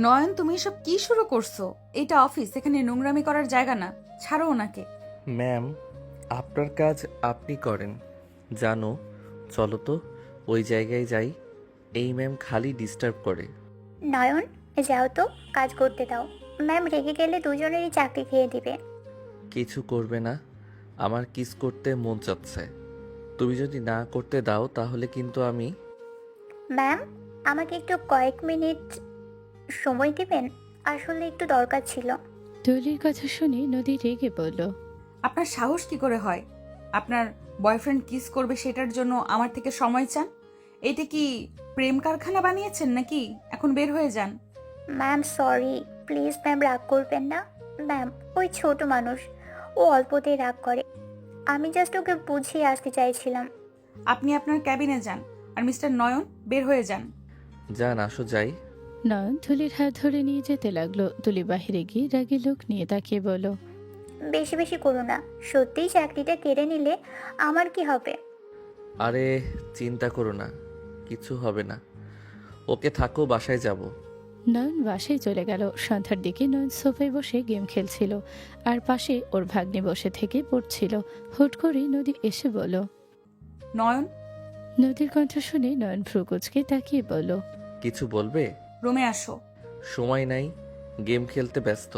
নয়ন, তুমি এসব কি শুরু করছো? এটা অফিস, এখানে নোংরামি করার জায়গা না। ছাড়ো ওনাকে। ম্যাম, আপনার কাজ আপনি করেন। জানো, চলো তো ওই জায়গায় যাই। এই ম্যাম খালি ডিস্টার্ব করে। নয়ন, যাও তো, কাজ করতে দাও। ম্যাম রেগে গেলে দুজনেরই চাকরি খেয়ে দিবে। কিছু করবে না, আমার কিস করতে মন চাচ্ছে। তুমি যদি না করতে দাও তাহলে কিন্তু আমি। ম্যাম, আমাকে একটু কয়েক মিনিট সময় দিবেন? আসলে একটু দরকার ছিল। তুলির কথা শুনে নদী রেগে বলল, আপনার সাহস কি করে হয়? আপনার বয়ফ্রেন্ড কিস করবে সেটার জন্য আমার থেকে সময় চান? এটা কি প্রেম কারখানা বানিয়েছেন নাকি? এখন বের হয়ে যান। ম্যাম সরি, প্লিজ ম্যাম রাগ করবেন না। ম্যাম, ওই ছোট মানুষ, ও অল্পতেই রাগ করে। আমি জাস্ট ওকে বুঝিয়ে আসতে চাইছিলাম। আপনি আপনার ক্যাবিনে যান, আর মিস্টার নয়ন বের হয়ে যান। যান, আসো যাই। নয়ন তুলির হাত ধরে নিয়ে যেতে লাগলো। তুলি বাহিরে গিয়ে রাগী লোক নিয়ে তাকিয়ে বলল, বেশি বেশি করো না, সত্যিই চাকরিটা কেড়ে নিলে আমার কি হবে? আরে চিন্তা করো না, কিছু হবে না। ওকে, থাকো, বাসায় যাব। নয়ন বাসায় চলে গেল। সন্ধ্যার দিকে নয়ন সোফায় বসে গেম খেলছিল, আর পাশে ওর ভাগ্নে বসে থেকে পড়ছিল। হুট করে নদী এসে বলল। নয়ন, নদীর কণ্ঠ শুনে নয়ন ভ্রুকুচকে তাকিয়ে বলল, কিছু বলবে? রুমে আসো। সময় নাই, গেম খেলতে ব্যস্ত।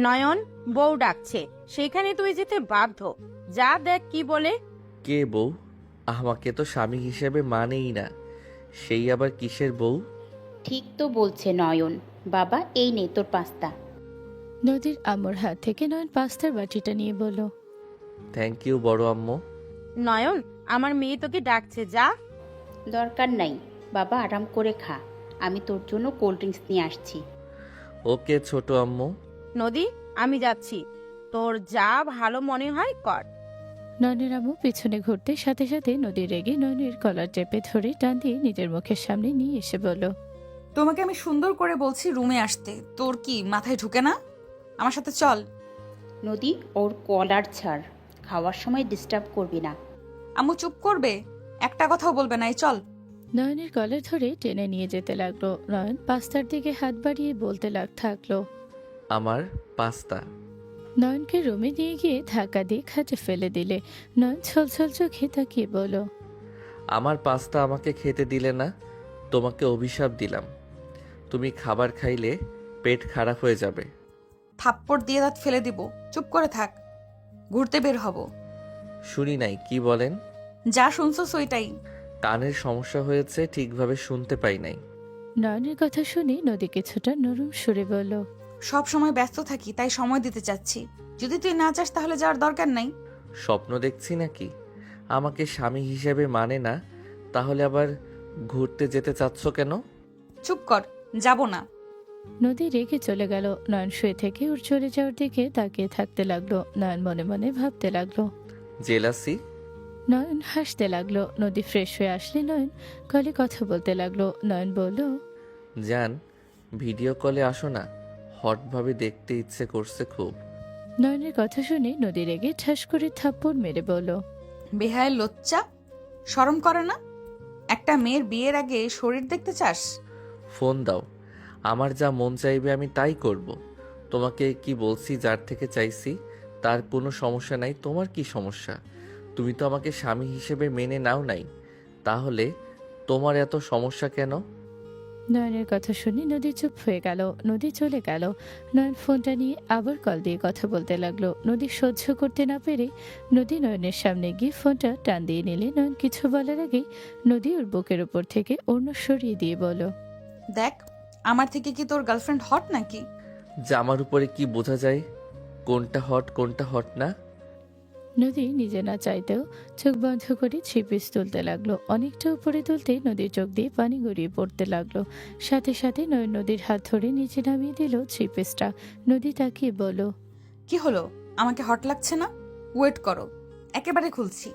নয়ন, বউ ডাকছে, সেখানে তুই যেতে বাধ্য। যা দেখ কি বলে। কে বউ? আমাকে তো স্বামী হিসেবে মানেই না, সেই আবার কিসের বউ? ঠিক তো বলছে নয়ন। বাবা, এই নে তোর পাস্তা। নদীর আম্মুর হাত থেকে নয়ন পাস্তার বাটিটা নিয়ে বলল, থ্যাংক ইউ বড় আম্মু। নয়ন, আমার মেয়ে তোকে ডাকছে, যা। দরকার নাই বাবা, আরাম করে খা। আমি তোর জন্য কোল্ড ড্রিঙ্কস নিয়ে আসছি। ওকে ছোট আম্মু। নদী, আমি যাচ্ছি, তোর যা ভালো মনে হয় কর। নয়নের আম্মু পিছনে ঘুরতে সাথে সাথে নদী রেগে নয়নের কলার চেপে ধরে টান দিয়ে নিজের মুখের সামনে নিয়ে এসে বলল, তোমাকে আমি সুন্দর করে বলছি রুমে আসতে, তোর কি মাথায় ঢুকে না? আমার সাথে চল। নদী, ওর কলার ছাড়। খাওয়ার সময় ডিস্টার্ব করবি না। আম্মু চুপ করবে? একটা কথাও বলবে না, এই চল। নয়নের কলার ধরে টেনে নিয়ে যেতে লাগলো। নয়ন পাস্তার দিকে হাত বাড়িয়ে বলতে থাকলো। আমার পাস্তা। নয়নকে রুমে নিয়ে গিয়ে ধাক্কা দিয়ে খাটে ফেলে দিলে। নয়ন ছলছল চোখে তাকিয়ে বলল, আমার পাস্তা আমাকে খেতে দিলে না, তোমাকে অভিশাপ দিলাম। তুমি খাবার খাইলে পেট খারাপ হয়ে যাবে। থাপ্পড় দিয়ে দাঁত ফেলে দিব। চুপ করে থাক, ঘুরতে বের হব। শুনি নাই, কি বলেন? যা শুনছো ওইটাই। কানের সমস্যা হয়েছে, ঠিকভাবে শুনতে পাই নাই। নয়নের কথা শুনে নদী কিছুটা নরম সুরে বলল, সব সময় ব্যস্ত থাকি, তাই সময় দিতে চাচ্ছি। যদি তুই না চাস তাহলে যাওয়ার দরকার নাই। স্বপ্ন দেখছি নাকি? আমাকে স্বামী হিসেবে মানে না, তাহলে আবার ঘুরতে যেতে চাচ্ছ কেন? চুপ কর, যাব না। নদী রেগে চলে গেল। নয়ন শুয়ে থেকে ওর চলে যাওয়ার দিকে তাকিয়ে থাকতে লাগলো। নয়ন মনে মনে ভাবতে লাগলো। জেলাসি। নয়ন হাসতে লাগলো। নদী ফ্রেশ হয়ে আসলে নয়ন কলে কথা বলতে লাগলো। নয়ন বলল, জান, ভিডিও কলে আসো না, হটভাবে দেখতে ইচ্ছে করছে খুব। নয়নের কথা শুনে নদী রেগে ঠাস করে থাপ্পড় মেরে বলল, বেহায়ের লজ্জা, শরম করে না? একটা মেয়ের বিয়ের আগে শরীর দেখতে চাস? ফোন দাও, আমার যা মন চাইবে আমি তাই করব। তোমাকে কি বলছি, যার থেকে চাইছি তার কোনো সমস্যা নাই। তোমার কি সমস্যা? তুমি তো আমাকে স্বামী হিসেবে মেনে নাও নাই, তাহলে তোমার এত সমস্যা কেন? নয়নের কথা শুনে নদী চুপ হয়ে গেল। নদী চলে গেল। নয়ন ফোনটা নিয়ে আবার কল দিয়ে কথা বলতে লাগলো। নদী সহ্য করতে না পেরে নদী নয়নের সামনে গিয়ে ফোনটা টান দিয়ে নিলে নয়ন কিছু বলার আগেই নদী ওর বুকের উপর থেকে ওড়না সরিয়ে দিয়ে বলল, দেখ, আমার থেকে কি তোর গার্লফ্রেন্ড হট নাকি? জামার উপরে কি বোঝা যায় কোনটা হট কোনটা হট না? নদী নিজে না চাইতেও চোখ বন্ধ করে থ্রি পিস তুলতে লাগলো। অনেকটা উপরে তুলতে নদীর চোখ দিয়ে পানি গড়িয়ে পড়তে লাগলো। সাথে সাথে নয়ন নদীর হাত ধরে নিচে নামিয়ে দিল থ্রি পিসটা। নদী তাকিয়ে বলল, কি হলো? আমাকে হট লাগছে না? ওয়েট করো, একেবারে খুলছি।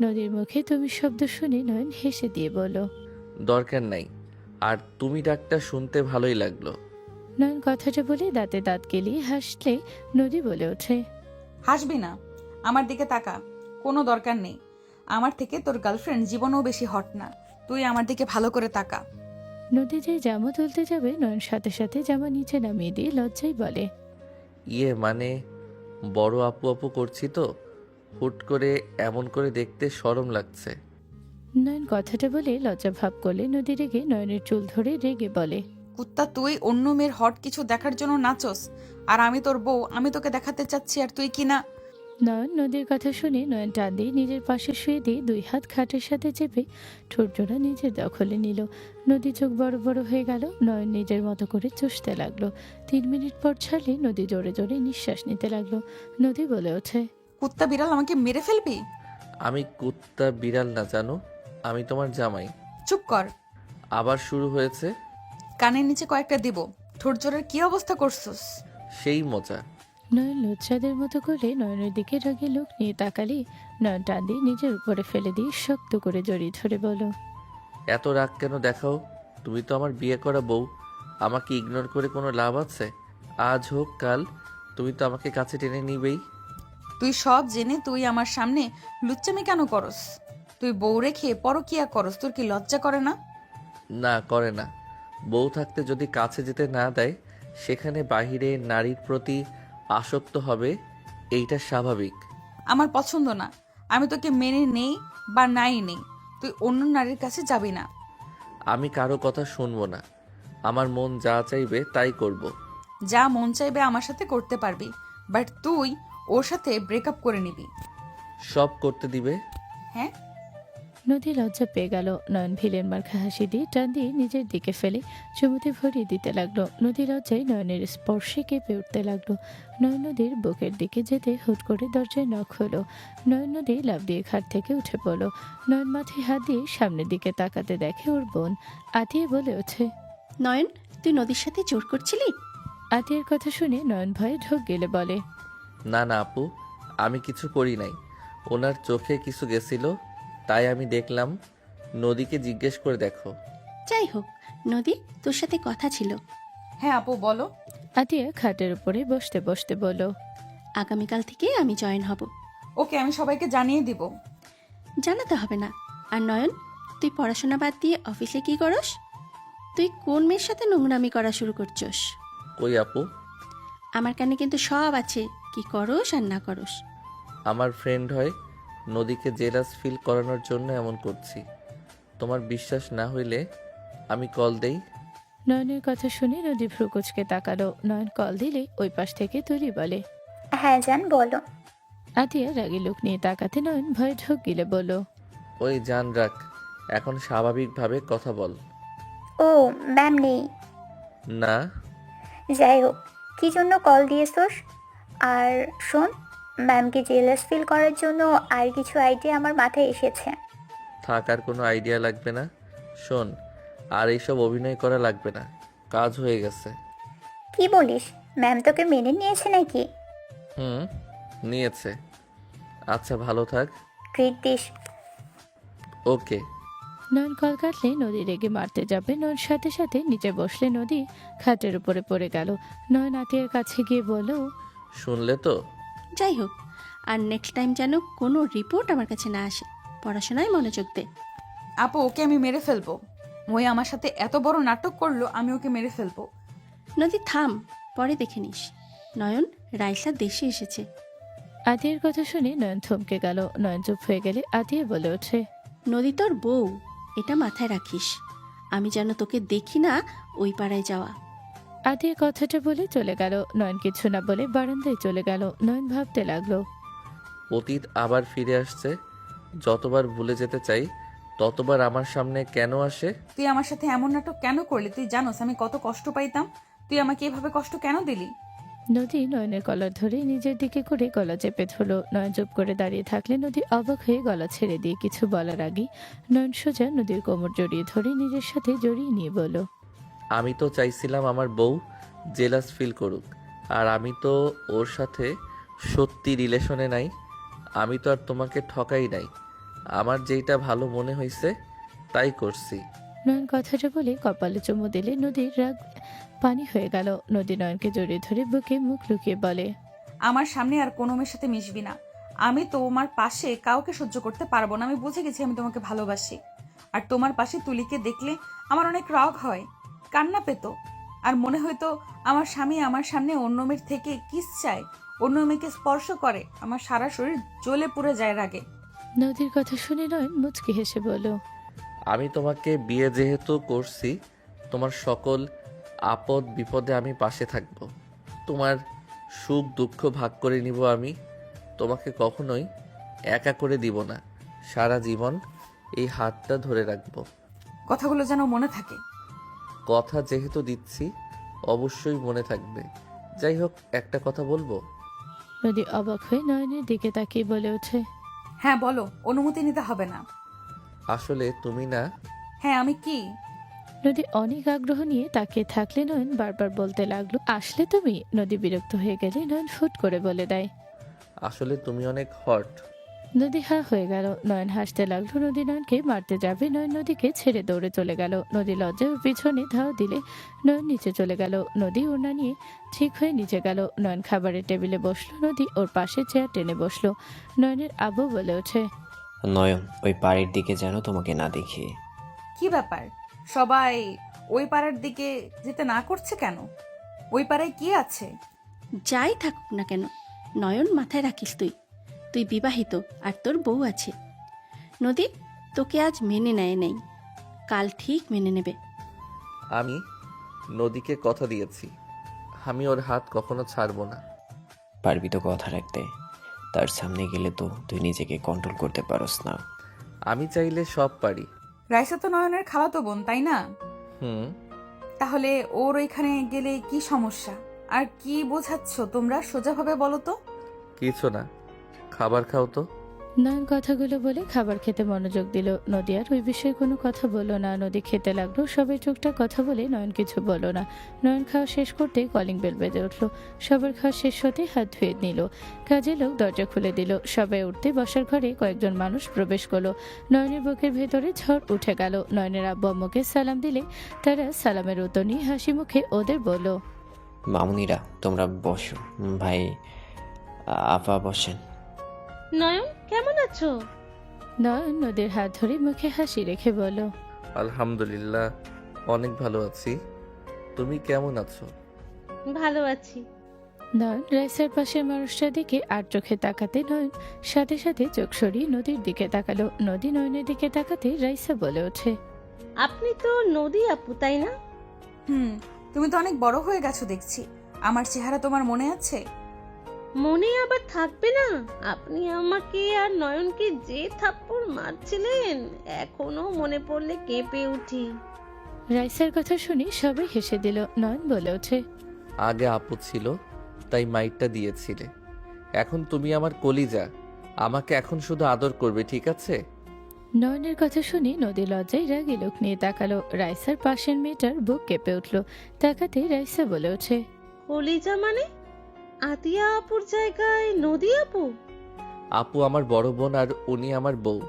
নদীর মুখে তুমি শব্দ শুনে নয়ন হেসে দিয়ে বলল, দরকার নাই, আর তুমি ডাকটা শুনতে ভালোই লাগলো। নয়ন কথাটা বলে দাঁতে দাঁত গেলিয়ে হাসলে নদী বলে ওঠে, হাসবি না, আমার দিকে তাকা। কোনো দরকার নেই, আমার থেকে তোর গার্লফ্রেন্ড জীবনেও বেশি হট না। তুই আমার দিকে ভালো করে তাকা। নদী যে জামা তুলতে যাবে নয়ন সাথে সাথে জামা নিচে নামিয়ে দিয়ে লজ্জায় বলে, ইয়ে মানে বড় আপু আপু করছি তো, হুট করে এমন করে দেখতে শরম লাগছে। নয়ন কথাটা বলে লজ্জা ভাব করলে নদী রেগে নয়নের চুল ধরে রেগে বলে, কুত্তা, তুই অন্য মেয়ের হট কিছু দেখার জন্য নাচস, আর আমি তোর বউ, আমি তোকে দেখাতে চাচ্ছি, আর তুই কি না। নয়ন নদীর কথা শুনে নয়ন টান দিয়ে নিজের পাশে শুয়ে দিয়ে দুই হাত খাটের সাথে চেপে ঠোঁটজোড়া নিজের দখলে নিল। নদী চোখ বড় বড় হয়ে গেল। নয়ন নিজের মতো করে চুষতে লাগলো। 3 মিনিট পর ছাড়লে নদী জোরে জোরে নিঃশ্বাস নিতে লাগলো। নদী বলে ওঠে, কুত্তা বিড়াল, আমাকে মেরে ফেলবি? আমি কুত্তা বিড়াল না জানো, আমি তোমার জামাই। চুপ কর। আবার শুরু হয়েছে। কানের নিচে কয়েকটা দিব। ঠোঁট জোরের কি অবস্থা করছস? সেই মজা। নয়ন লজ্জাদের মতো করে নয়নের দিকে রাগে লোক নিয়ে তাকালি নয়ন টান দিয়ে নিজের উপরে ফেলে দিয়ে শক্ত করে জড়িয়ে ধরে বলল, এত রাগ কেন দেখাও? তুমি তো আমার বিয়ে করা বউ, আমাকে ইগনোর করে কোনো লাভ আছে? আজ হোক কাল তুমি তো আমাকে কাছে টেনে নিবেই। তুই সব জেনে তুই আমার সামনে লুচ্চামি কেন করস? তুই বউ রেখে পরকিয়া করস, তোর কি লজ্জা করে না? না, করে না। বউ থাকতে যদি কাছে যেতে না দেয়, সেখানে বাহিরে নারীর প্রতি আসক্ত হবে, এইটা স্বাভাবিক। আমার পছন্দ না। আমি তোকে মেনে নেই বা নাই নেই, তুই অন্য নারীর কাছে যাবি না। আমি কারো কথা শুনবো না, আমার মন যা চাইবে তাই করব। যা মন চাইবে আমার সাথে করতে পারবি, বাট তুই ওর সাথে ব্রেকআপ করে নিবি। সব করতে দিবে? হ্যাঁ। নদী লজ্জা পেয়ে গেল। নয়ন ভিলেন মার্কা হাসি দিয়ে টান দিয়ে নিজের দিকে ফেলে চুমুতে ভরিয়ে দিতে লাগলো। নদী লজ্জায় নয়নের স্পর্শে কেঁপে উঠতে লাগলো। নয়ন নদীর বুকের দিকে যেতে হুট করে দরজায় নখ হলো। নয়ন নদী লাফ দিয়ে খাট থেকে উঠে পড়লো। নয়ন মাথায় হাত দিয়ে সামনের দিকে তাকাতে দেখে ওর বোন আতিয়ে বলে ওঠে, নয়ন, তুই নদীর সাথে জোর করছিলি? আতিয়ের কথা শুনে নয়ন ভয়ে ঢোক গেলে বলে, না না আপু, আমি কিছু করি নাই। ওনার চোখে কিছু গেছিল, তাই আমি দেখলাম। নদীকে জিজ্ঞেস করে দেখো। যাই হোক, নদী, তোর সাথে কথা ছিল। হ্যাঁ আপু, বলো। আতিয়া খাটের উপরে বসতে বসতে বলল, আগামীকাল থেকে আমি জয়েন হব। ওকে, আমি সবাইকে জানিয়ে দিব। জানাতে হবে না। আর নয়ন, তুই পড়াশোনা বাদ দিয়ে অফিসে কি করস? তুই কোন মেয়ের সাথে নোংরামি করা শুরু করছস? কই আপু? আমার কানে কিন্তু সব আছে, কি করস আর না করস। আমার ফ্রেন্ড হয়, নদীকে জেলাস ফিল করানোর জন্য এমন করছি। তোমার বিশ্বাস না হইলে আমি কল দেই। নয়নের কথা শুনে নদী ভ্রুকুচকে তাকালো। নয়ন কল দিলে ওই পাশ থেকে তুলি বলে, হ্যাঁ জান, বলো। আতিয়া রাগী লোক নিয়ে তাকাতে নয়ন ভয়ে ঢোক গিলে বলল, ওই জান রাখ, এখন স্বাভাবিকভাবে কথা বল। ও, ম্যাম নেই। না। যাই হোক, কী জন্য কল দিয়েছোস? আর শোন, ম্যামকে জেলাস ফিল করার জন্য আর কিছু আইডিয়া আমার মাথায় এসেছে। থাকার কোনো আইডিয়া লাগবে না। শোন, আর এইসব অভিনয় করা লাগবে না, কাজ হয়ে গেছে। কি বলিস? ম্যাম তোকে মেনে নিয়েছে নাকি? হুম, নিয়েছে। আচ্ছা, ভালো থাক। Treat this. Okay. Nayan call কাটলে নদী রেগে মারতে যাবে। নয়ন সাথে সাথে নিচে বসলে নদী খাটের উপরে পড়ে গেল। নয়ন আতিয়ার কাছে গিয়ে বলল, শুনলে তো? যাই হোক, আর নেক্সট টাইম যেন কোনো রিপোর্ট আমার কাছে না আসে। পড়াশোনায় মনোযোগ দে। আপু, ওকে আমি মেরে ফেলবো। ওই আমার সাথে এত বড় নাটক করলো, আমি ওকে মেরে ফেলবো। নদী থাম, পরে দেখে নিস। নয়ন, রাইসা দেশে এসেছে। আতিয়ার কথা শুনে নয়ন থমকে গেল। নয়ন চুপ হয়ে গেলে আতিয়া বলে ওঠে, নদী তোর বউ, এটা মাথায় রাখিস। আমি যেন তোকে দেখি না ওই পাড়ায় যাওয়া। আতিয়া কথাটা বলে চলে গেল। নয়ন কিছু না বলে বারান্দায় চলে গেল। নয়ন ভাবতে লাগলো, অতীত আবার ফিরে আসছে। যতবার ভুলে যেতে চাই, ততবার আমার সামনে কেন আসে? তুই আমার সাথে এমন নাটক কেন করলি? তুই জানোস আমি কত কষ্ট পাইতাম। তুই আমাকে এভাবে কষ্ট কেন দিলি? নদী নয়নের কলার ধরে নিজের দিকে করে গলা চেপে ধরলো। নয়ন চুপ করে দাঁড়িয়ে থাকলে নদী অবাক হয়ে গলা ছেড়ে দিয়ে কিছু বলার আগে নয়ন সোজা নদীর কোমর জড়িয়ে ধরে নিজের সাথে জড়িয়ে নিয়ে বলল, আমি তো চাইছিলাম আমার বউ জেলাস ফিল করুক, আর আমি তো ওর সাথে সত্যি রিলেশনে নাই। আমি তো আর তোমাকে ঠকাই নাই। আমার যেইটা ভালো মনে হয়েছে তাই করছি। নয়ন কথাটা বলে কপালে চুমু দিলে নদীর রাগ পানি হয়ে গেল। নদী নয়নকে জড়িয়ে ধরে বুকে মুখ লুকিয়ে বলে, আমার সামনে আর কোনো মেয়ের সাথে মিশবি না। আমি তোমার পাশে কাউকে সহ্য করতে পারবো না। আমি বুঝে গেছি আমি তোমাকে ভালোবাসি। আর তোমার পাশে তুলিকে দেখলে আমার অনেক রাগ হয়, কান্না পেত, আর মনে হয়তো আমার স্বামী আমার সামনে অন্য মেয়ের থেকে কিস চায়, অন্য মেয়েকে স্পর্শ করে, আমার সারা শরীর জ্বলে পুড়ে যায় রাগে। নদীর কথা শুনে নয়ন মুচকি হেসে বলল, আমি তোমাকে বিয়ে যেহেতু করছি, তোমার সকল আপদ বিপদে আমি পাশে থাকব। তোমার সুখ দুঃখ ভাগ করে নিব আমি। তোমাকে কখনোই একা করে দিব না। সারা জীবন এই হাতটা ধরে রাখবো। কথাগুলো যেন মনে থাকে। কথা যেহেতু দিচ্ছি অবশ্যই মনে থাকবে। যাই হোক, একটা কথা বলবো? নদী অবাক হয়ে নয়নের দিকে তাকিয়ে বলে ওঠে, হ্যাঁ বলো, অনুমতি নিতে হবে না। আসলে তুমি না। হ্যাঁ আমি কি? নদী অনেক আগ্রহ নিয়ে তাকিয়ে থাকলে নয়ন বারবার বলতে লাগলো, আসলে তুমি। নদী বিরক্ত হয়ে গেলে নয়ন ফুট করে বলে দেয়, আসলে তুমি অনেক হট। নদী হা হয়ে গেল। নয়ন হাসতে লাগলো। নদী নয়নকে মারতে যাবে, নয়ন নদীকে ছেড়ে দৌড়ে চলে গেল। নদী লজ্জায় ওর পিছনে ধাও দিলে নয়ন নিচে চলে গেল। নদী ওড়না নিয়ে ঠিক হয়ে নিচে গেল। নয়ন খাবারের টেবিলে বসলো, নদী ওর পাশে চেয়ার টেনে বসলো। নয়নের আব্বু বলে ওঠে, নয়ন, ওই পাড়ের দিকে যেন তোমাকে না দেখি। কি ব্যাপার, সবাই ওই পাড়ার দিকে যেতে না করছে কেন? ওই পাড়ায় কি আছে? যাই থাকুক না কেন, নয়ন মাথায় রাখিস তুই। তুই বিবাহিত আর তোর বউ আছে। নদী তোকে আজ মেনে নেয় নাই, কাল ঠিক মেনে নেবে। আমি নদীকে কথা দিয়েছি, আমি ওর হাত কখনো ছাড়বো না। পারবি তো কথা রাখতে? তার সামনে গেলে তো তুই নিজেকে কন্ট্রোল করতে পারস না। আমি চাইলে সব পারি। রাইসা তো নয়নের খালাতো বোন, তাই না? হুম। তাহলে ওর ওইখানে গেলে কি সমস্যা? আর কি বোঝাচ্ছ তোমরা, সোজাভাবে বলো তো। কিছু না, খাবার খাও তো। নয়ন কথাগুলো বলে খাবার খেতে মনোযোগ দিল। নদী আর ওই বিষয়ে কোনো কথা বলল না। নদী খেতে লাগলো। সবাই টুকটাক কথা বলে নয়ন কিছু বলল না। নয়ন খাওয়া শেষ করতে কলিং বেল বেজে উঠল। সবার খাওয়া শেষ হতে হাত ধুয়ে নিল। কাজের লোক দরজা খুলে দিল। সবাই উঠতে বসার ঘরে কয়েকজন মানুষ প্রবেশ করলো। নয়নের বুকের ভেতরে ঝড় উঠে গেল। নয়নের আব্বু আম্মুকে সালাম দিলে তারা সালামের উত্তর নিয়ে হাসি মুখে ওদের বলল, মামুনিরা তোমরা বসো। ভাই, আপা বসেন। নয়ন কেমন আছো? নয়ন নদীর হাত ধরে মুখে হাসি রেখে বলল, আলহামদুলিল্লাহ, অনেক ভালো আছি। তুমি কেমন আছো? ভালো আছি। নয়ন রাইসার পাশের মানুষটার দিকে আর চোখে তাকাতে নয়ন সাথে সাথে চোখ সরিয়ে নদীর দিকে তাকালো। নদী নয়নের দিকে তাকাতে রাইসা বলে ওঠে, আপনি তো নদী আপু, তাই না? তুমি তো অনেক বড় হয়ে গেছো দেখছি। আমার চেহারা তোমার মনে আছে? মনে আবার থাকবে না? আপনি আমাকে আর নয়নকে যে থাপ্পড় মারছিলেন, এখনো মনে পড়লে কেঁপে উঠি। রাইসার কথা শুনে সবাই হেসে দিল। নয়ন বলে ওঠে, আগে আপু ছিল তাই মাইটটা দিয়েছিলে, এখন তুমি আমার কলিজা। আমাকে এখন শুধু আদর করবে, ঠিক আছে? নয়নের কথা শুনে নদী লজ্জায় রাগি লোক নিয়ে তাকালো। রাইসার পাশের মেয়েটার বুক কেঁপে উঠল। তাকাতে রাইসা বলে ওঠে, কলিজা মানে? আতিয়া আপুর জায়গায় নদী আপু? আপু আমার বড় বোন আর উনি আমার বউ।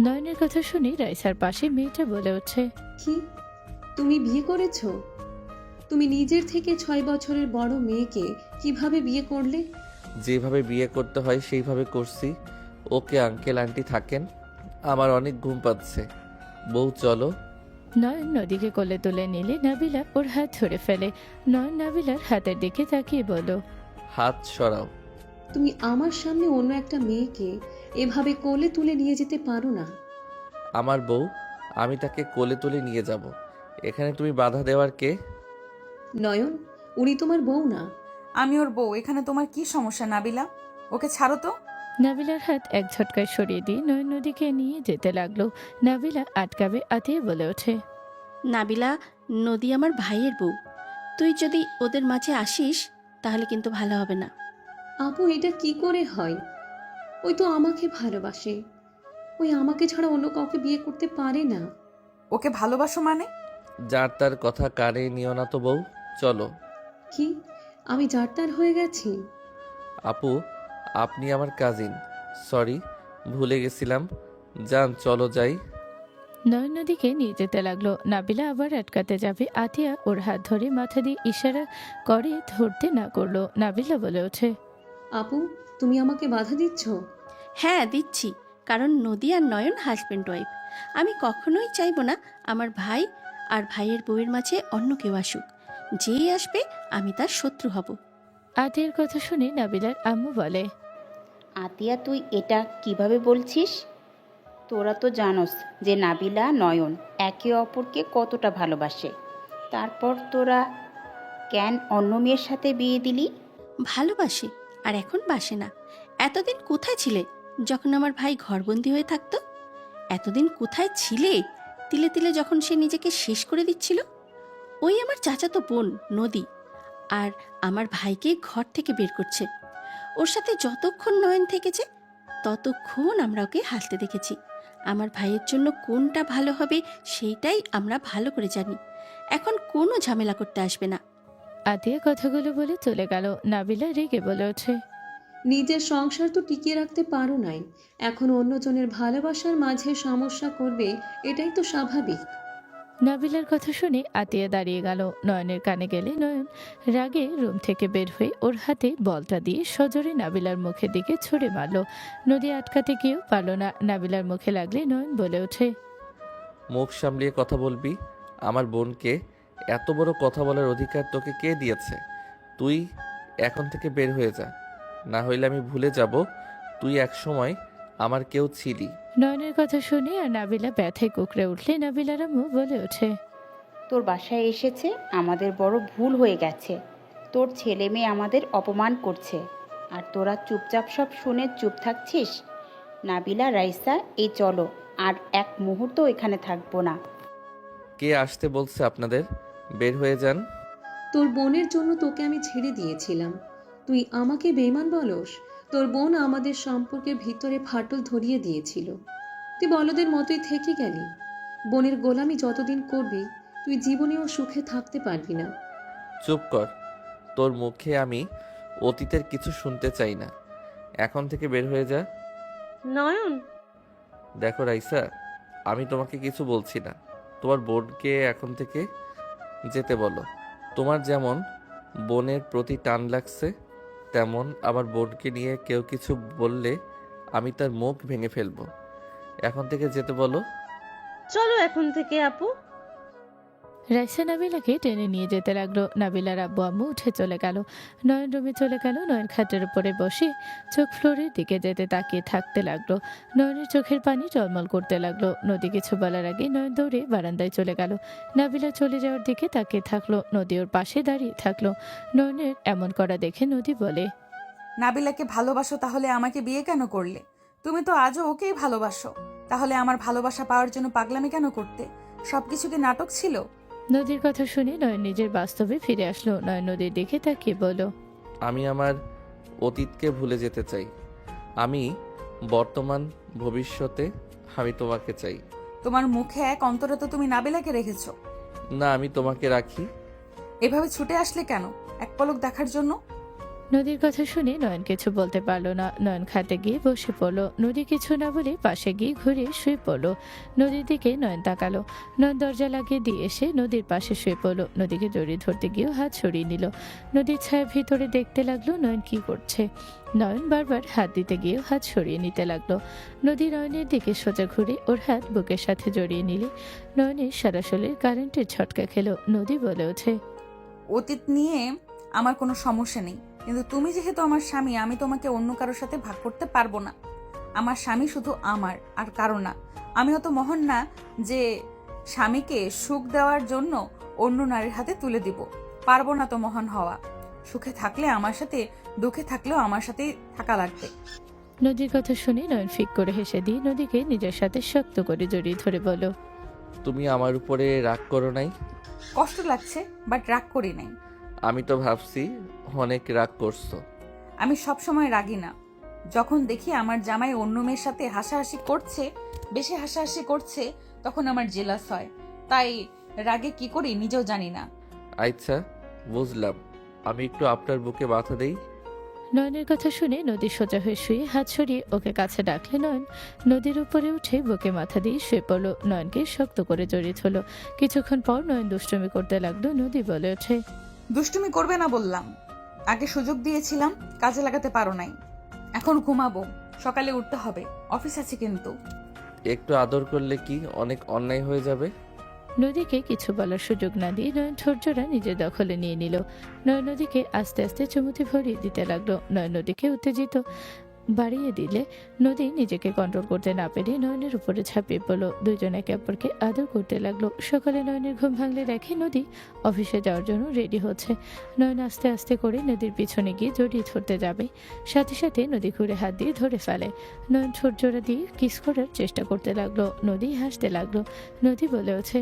নয়নের কথা শুনে রাইসার পাশে মেয়েটা বলে ওঠে, কি তুমি বিয়ে করেছো? তুমি নিজের থেকে 6 বছরের বড় মেয়েকে কিভাবে বিয়ে করলে? যেভাবে বিয়ে করতে হয় সেইভাবে করছি। ওকে আঙ্কেল আন্টি থাকেন, আমার অনেক ঘুম পাচ্ছে। বউ চলো। নয়ন নদীকে কোলে তুলে নিলে নাবিলা ওর হাত ধরে ফেলে। নয়ন নাবিলার হাতের দিকে তাকিয়ে বলো, হাত সরাও। তুমি আমার সামনে অন্য একটা মেয়েকে এভাবে কোলে তুলে নিয়ে যেতে পারো না। আমার বউ, আমি তাকে কোলে তুলে নিয়ে যাব। এখানে তুমি বাধা দেওয়ার কে? নয়ন, উনি তোমার বউ না। আমি ওর বউ। এখানে তোমার কি সমস্যা নাবিলা? ওকে ছাড়ো তো। নাবিলার হাত এক ঝটকায় সরিয়ে দিয়ে নয়ন নদীকে নিয়ে যেতে লাগলো। নাবিলা আটকাবে আতিয়ে বলে ওঠে, নাবিলা, নদী আমার ভাইয়ের বউ। তুই যদি ওদের মাঝে আসিস তাহলে কিন্তু ভালো হবে না। আপু, এটা কি করে হয়? ওই তো আমাকে ভালোবাসে। ওই আমাকে ছাড়া অন্য কাউকে বিয়ে করতে পারে না। ওকে ভালোবাসো মানে? যার তার কথা কানে নিও না তো বউ, চলো। কি আমি জারতার হয়ে গেছি? আপু, আপনি আমার কাজিন। সরি, ভুলে গেছিলাম। যান, চলো যাই। নয়ন নদীকে নিয়ে যেতে লাগলো। নাবিলা আবার আটকাতে যাবে। আতিয়া ওর হাত ধরে মাথা দিয়ে ইশারা করে ধরতে না করলো। নাবিলা বলে ওঠে, আপু, তুমি আমাকে বাধা দিচ্ছ? হ্যাঁ দিচ্ছি, কারণ নদী আর নয়ন হাজব্যান্ড ওয়াইফ। আমি কখনোই চাইবো না আমার ভাই আর ভাইয়ের বউয়ের মাঝে অন্য কেউ আসুক। যেই আসবে আমি তার শত্রু হব। আতিয়ার কথা শুনে নাবিলার আম্মু বলে, আতিয়া তুই এটা কিভাবে বলছিস? তোরা তো জানোস যে নাবিলা নয়ন একে অপরকে কতটা ভালোবাসে, তারপর তোরা কেন অন্য মেয়ের সাথে বিয়ে দিলি? ভালোবাসে আর এখন বাসে না। এতদিন কোথায় ছিলে যখন আমার ভাই ঘরবন্দি হয়ে থাকতো? এতদিন কোথায় ছিলে তিলে তিলে যখন সে নিজেকে শেষ করে দিচ্ছিল? ওই আমার চাচাতো বোন নদী আর আমার ভাইকে ঘর থেকে বের করছে। ওর সাথে যতক্ষণ নয়ন থেকেছে ততক্ষণ আমরা ওকে হাসতে দেখেছি। আমার ভাইয়ের জন্য কোনটা ভালো হবে সেইটাই আমরা ভালো করে জানি। এখন কোনো ঝামেলা করতে আসবে না। আতিয়া কথাগুলো বলে চলে গেল। নাবিলা রেগে বলে ওঠে, নিজের সংসার তো টিকিয়ে রাখতে পারো নাই, এখন অন্যজনের ভালোবাসার মাঝে সমস্যা করবে, এটাই তো স্বাভাবিক। নাবিলার কথা শুনে আতিয়া দাঁড়িয়ে গেল। নয়নের কানে গেলে নয়ন রাগে রুম থেকে বের হয়ে ওর হাতে বলটা দিয়ে সজোরে নাবিলার মুখের দিকে ছুঁড়ে মারল। নদী আটকাতে গিয়েও পারল না। নাবিলার মুখে লাগলে নয়ন বলে ওঠে, মুখ সামলিয়ে কথা বলবি। আমার বোনকে এত বড় কথা বলার অধিকার তোকে কে দিয়েছে? তুই এখন থেকে বের হয়ে যা, না হইলে আমি ভুলে যাব তুই একসময় আমার কেউ ছিলি। নয়নের কথা শুনে আর নাবিলা ব্যথায় কুকড়ে উঠলে নাবিলার আম্মু বলে ওঠে, তোর বাসায় এসেছে, আমাদের বড় ভুল হয়ে গেছে। তোর ছেলে মেয়ে আমাদের অপমান করছে আর তোরা চুপচাপ সব শুনে চুপ থাকছিস। নাবিলা, রাইসা, এই চলো, আর এক মুহূর্ত এখানে থাকবো না। কে আসতে বলছে আপনাদের? বের হয়ে যান। তোর বোনের জন্য তোকে আমি ছেড়ে দিয়েছিলাম, তুই আমাকে বেঈমান বলস? তোর বোন আমাদের সম্পর্কের ভিতরে ফাটল ধরিয়ে দিয়েছিল, তুই বলদের মতোই থেকে গেলি। বোনের গোলামি যতদিন করবি তুই জীবনেও সুখে থাকতে পারবি না। চুপ কর, তোর মুখে আমি অতীতের কিছু শুনতে চাই না। এখন থেকে বের হয়ে যা। নয়ন, দেখো রাইসা, আমি তোমাকে কিছু বলছি না। তোমার বোনকে এখন থেকে যেতে বলো। তোমার যেমন বোনের প্রতি টান লাগছে, তেমন আমার বোনকে নিয়ে কেউ কিছু বললে আমি তার মুখ ভেঙে ফেলবো। এখন থেকে যেতে বলো। চলো এখন থেকে আপু। রাইসা নাবিলাকে টেনে নিয়ে যেতে লাগলো। নাবিলার আব্বু আম্মু উঠে চলে গেল। নয়ন রুমে চলে গেল। নয়ন খাটের উপরে বসে চোখ ফ্লোরের দিকে যেতে তাকিয়ে থাকতে লাগলো। নয়নের চোখের পানি টলমল করতে লাগলো। নদী কিছু বলার আগে নয়ন দৌড়ে বারান্দায় চলে গেল। নাবিলা চলে যাওয়ার দিকে তাকিয়ে থাকলো। নদী ওর পাশে দাঁড়িয়ে থাকলো। নয়নের এমন করা দেখে নদী বলে, নাবিলাকে ভালোবাসো তাহলে আমাকে বিয়ে কেন করলে? তুমি তো আজও ওকেই ভালোবাসো, তাহলে আমার ভালোবাসা পাওয়ার জন্য পাগলামি কেন করতে? সবকিছু কি নাটক ছিল? নদীর কথা শুনে নয়ন নিজের বাস্তবে ফিরে আসলো। নয়ন নদীর দিকে তাকিয়ে বলল, আমি আমার অতীতকে ভুলে যেতে চাই। আমি বর্তমান ভবিষ্যতে আমি তোমাকে চাই। তোমার মুখে এক অন্তরে তো তুমি নাবিলাকে রেখেছো। না, আমি তোমাকে রাখি। এভাবে ছুটে আসলে কেন? এক পলক দেখার জন্য? নদীর কথা শুনে নয়ন কিছু বলতে পারলো না। নয়ন খাটে গিয়ে বসে পড়লো। নদী কিছু না বলে পাশে গিয়ে ঘুরে শুয়ে পড়লো। নদীর দিকে নয়ন তাকালো। নয়ন দরজা লাগিয়ে দিয়ে এসে নদীর পাশে শুয়ে পড়লো। নদীকে জড়িয়ে ধরতে গিয়েও হাত সরিয়ে নিল। নদীর ছায়া ভিতরে দেখতে লাগলো নয়ন কি করছে। নয়ন বারবার হাত দিতে গিয়েও হাত সরিয়ে নিতে লাগলো। নদী নয়নের দিকে সোজা ঘুরে ওর হাত বুকের সাথে জড়িয়ে নিলে নয়নের সারা শরীর কারেন্টের ঝটকা খেলো। নদী বলে ওঠে, অতীত নিয়ে আমার কোনো সমস্যা নেই, কিন্তু তুমি যেহেতু আমার স্বামী, আমি তোমাকে অন্য কারোর সাথে ভাগ করতে পারবো না। আমার স্বামী শুধু আমার, আর কারো না। আমি অত মহান না যে স্বামীকে সুখ দেওয়ার জন্য অন্য নারীর হাতে তুলে দিব। পারবো না তো মহান হওয়া। সুখে থাকলে আমার সাথে, দুঃখে থাকলেও আমার সাথেই থাকা লাগবে। নদীর কথা শুনে নয়ন ফিক করে হেসে দিয়ে নদীকে নিজের সাথে শক্ত করে জড়িয়ে ধরে বলল, তুমি আমার উপরে রাগ করো নাই? কষ্ট লাগছে, বাট রাগ করি নাই। আমি তো ভাবছি অনেক রাগ করছো। আমি সবসময় রাগি না। যখন দেখি আমার জামাই অন্য মেয়ের সাথে হাসাহাসি করছে, বেশি হাসাহাসি করছে, তখন আমার জেলাস হয়। তাই রাগে কি করি নিজেও জানি না। আচ্ছা, বুঝলাম। আমি একটু আপনার বুকে মাথা দেই। নয়নের কথা শুনে নদী সোজা হয়ে শুয়ে হাত সরিয়ে ওকে কাছে ডাকলে নয়ন নদীর উপরে উঠে বুকে মাথা দিয়ে শুয়ে পড়লো। নয়নকে শক্ত করে জড়িয়ে ধরলো। কিছুক্ষণ পর নয়ন দুষ্টুমি করতে লাগলো। নদী বলে ওঠে, দুষ্টুমি করবে না বললাম। আগে সুযোগ দিয়েছিলাম, কাজে লাগাতে পারো নাই। এখন ঘুমাবো, সকালে উঠতে হবে, অফিস আছে কিন্তু। একটু আদর করলে কি অনেক অন্যায় হয়ে যাবে? নদীকে কিছু বলার সুযোগ না দিয়ে নয়ন ঠোঁটজোড়া নিজের দখলে নিয়ে নিল। নয়ন নদীকে আস্তে আস্তে চুমুতে ভরিয়ে দিতে লাগলো। নয়ন নদীকে উত্তেজিত বাড়িয়ে দিলে নদী নিজেকে কন্ট্রোল করতে না পেরে নয়নের উপরে ঝাঁপিয়ে পড়লো। দুইজন একে অপরকে আদর করতে লাগলো। সকালে নয়নের ঘুম ভাঙলে দেখে নদী অফিসে যাওয়ার জন্য রেডি হচ্ছে। নয়ন আস্তে আস্তে করে নদীর পিছনে গিয়ে জড়িয়ে ধরতে যাবে, সাথে সাথে নদী ঘুরে হাত দিয়ে ধরে ফেলে। নয়ন ঠোঁট জোড়া দিয়ে কিস করার চেষ্টা করতে লাগলো। নদী হাসতে লাগলো। নদী বলে ওঠে,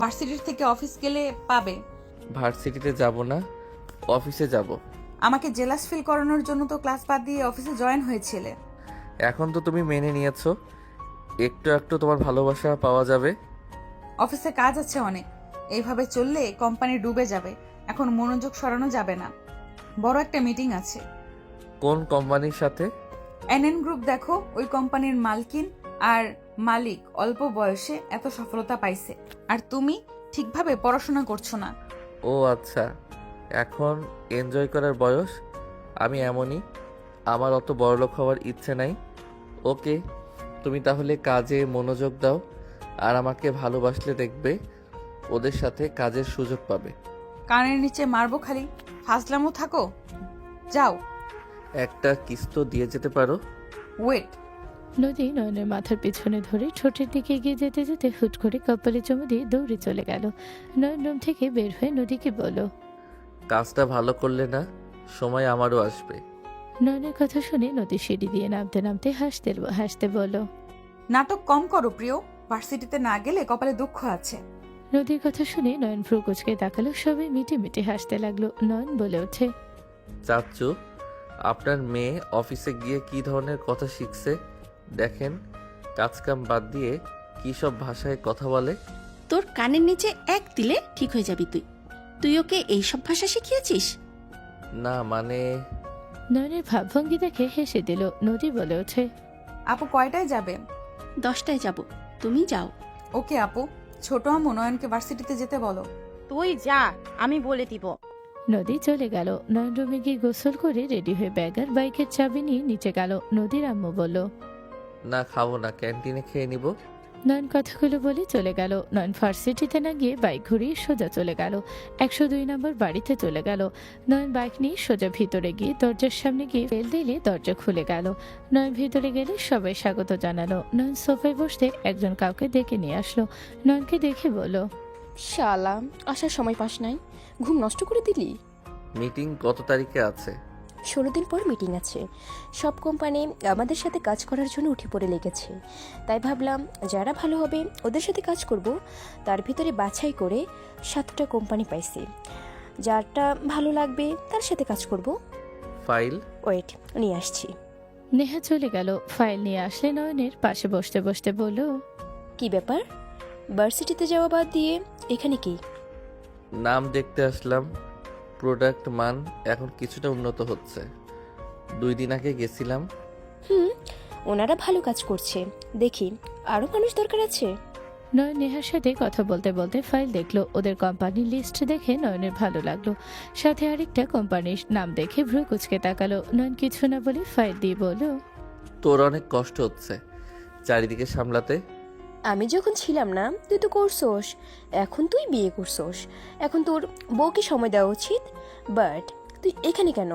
ভার্সিটির থেকে অফিস গেলে পাবে। ভার্সিটিতে যাব না, অফিসে যাব। আমাকে জেলাস ফিল করানোর জন্য তো ক্লাস বাদ দিয়ে অফিসে জয়েন হয়েছিলে। এখন তো তুমি মেনে নিয়েছো, একটু একটু তোমার ভালোবাসা পাওয়া যাবে। অফিসে কাজ আছে অনেক, এইভাবে চললে কোম্পানি ডুবে যাবে। এখন মনোযোগ সরানো যাবে না, বড় একটা মিটিং আছে। কোন কোম্পানির সাথে? এনএন গ্রুপ দেখো, ওই কোম্পানির মালকিন আর মালিক অল্প বয়সে এত সফলতা পাইছে, আর তুমি ঠিকভাবে পড়াশোনা করছো না। ও আচ্ছা, এখন এনজয় করার বয়স। আমি এমনই, আমার অত বড়লোক হওয়ার ইচ্ছে নাই। ওকে, তুমি তাহলে কাজে মনোযোগ দাও, আর আমাকে ভালোবাসলে দেখবে ওদের সাথে কাজের সুযোগ পাবে। কানের নিচে মারবো খালি, ফাজলামো থাকো। যাও। একটা কিস তো দিয়ে যেতে পারো। ওয়েট। নদী নয়নের মাথার পিছনে ধরে ঠোঁটের দিকে এগিয়ে যেতে যেতে হুট করে কপালে চুমু দিয়ে দৌড়ে চলে গেল। নয়ন রুম থেকে বের হয়ে নদীকে বলল, কাজটা ভালো করলে না, সময় আমারও আসবে। নয়নের কথা শুনে নদী সিঁড়ি দিয়ে নামতে নামতে হাসতে হাসতে বলল, নাটক কম করো প্রিয়, ভার্সিটিতে না গেলে কপালে দুঃখ আছে। নদীর কথা শুনে নয়ন ভ্রু কুচকে তাকালো। সবাই মিটে মিটে হাসতে লাগলো। নয়ন বলে ওঠে, চাচ্চু, আপনার মেয়ে অফিসে গিয়ে কি ধরনের কথা শিখছে দেখেন। কাজকাম বাদ দিয়ে কি সব ভাষায় কথা বলে। তোর কানের নিচে এক দিলে ঠিক হয়ে যাবি তুই। তুই ওকে এইসব ভাষা শিখিয়েছিস? না মানে, নয়নের ভাবভঙ্গি দেখে হেসে দিল। নদী বলে ওঠে, আপু কয়টায় যাবে? 10টায় যাব, তুমি যাও। ওকে আপু, ছোট আমু নয়নকে ভার্সিটিতে যেতে বলো। তুই যা, আমি বলে দিব। নদী চলে গেল। নয়ন রুমে গিয়ে গোসল করে রেডি হয়ে ব্যাগ আর বাইকের চাবি নিয়ে নিচে গেল। নদীর আম্মু বলল, না খাবো না, ক্যান্টিনে খেয়ে নিব। নয়ন কথাগুলো বলে চলে গেল। নয়ন ভার্সিটিতে না গিয়ে বাইক ঘুরিয়ে সোজা চলে গেল 102 নম্বর বাড়িতে চলে গেল। নয়ন বাইক নিয়ে সোজা ভিতরে গিয়ে দরজার সামনে গিয়ে বেল দিলে দরজা খুলে গেল। নয়ন ভিতরে গেলে সবাই স্বাগত জানালো। নয়ন সোফায় বসতে একজন কাউকে ডেকে নিয়ে আসলো। নয়নকে দেখে বলল, শালা, আসার সময় পাস নাই, ঘুম নষ্ট করে দিলি। মিটিং কত তারিখে আছে? 16 দিন পর মিটিং আছে। সব কোম্পানি আমাদের সাথে কাজ করার জন্য উঠে পড়ে লেগেছে, তাই ভাবলাম যারা ভালো হবে ওদের সাথে কাজ করব। তার ভিতরে বাছাই করে 7টা কোম্পানি পাইছি, যারটা ভালো লাগবে তার সাথে কাজ করব। ফাইল? ওয়েট, নিয়ে আসছি। নেহা চলে গেল। ফাইল নিয়ে আসলে নয়নের পাশে বসতে বসতে বলল, কি ব্যাপার, ভার্সিটিতে যাওয়া বাদ দিয়ে এখানে কি? নাম দেখতে আসলাম। প্রোডাক্ট মান এখন কিছুটা উন্নত হচ্ছে। 2 দিন আগে গেছিলাম। ওনারা ভালো কাজ করছে, দেখি আরো মানুষ দরকার আছে। নয়ন নেহার সাথে কথা বলতে বলতে ফাইল দেখলো। ওদের কোম্পানির লিস্ট দেখে নয়নের ভালো লাগলো। সাথে আরেকটা কোম্পানির নাম দেখে ভ্রু কুচকে তাকালো। নয়ন কিছু না বলে ফাইল দিয়ে বলল, তোর অনেক কষ্ট হচ্ছে চারিদিকে সামলাতে। আমি যখন ছিলাম না তুই তো করছোস, এখন তুই বিয়ে করছোস, এখন তোর বউকে সময় দেওয়া উচিত। বাট তুই এখানে কেন?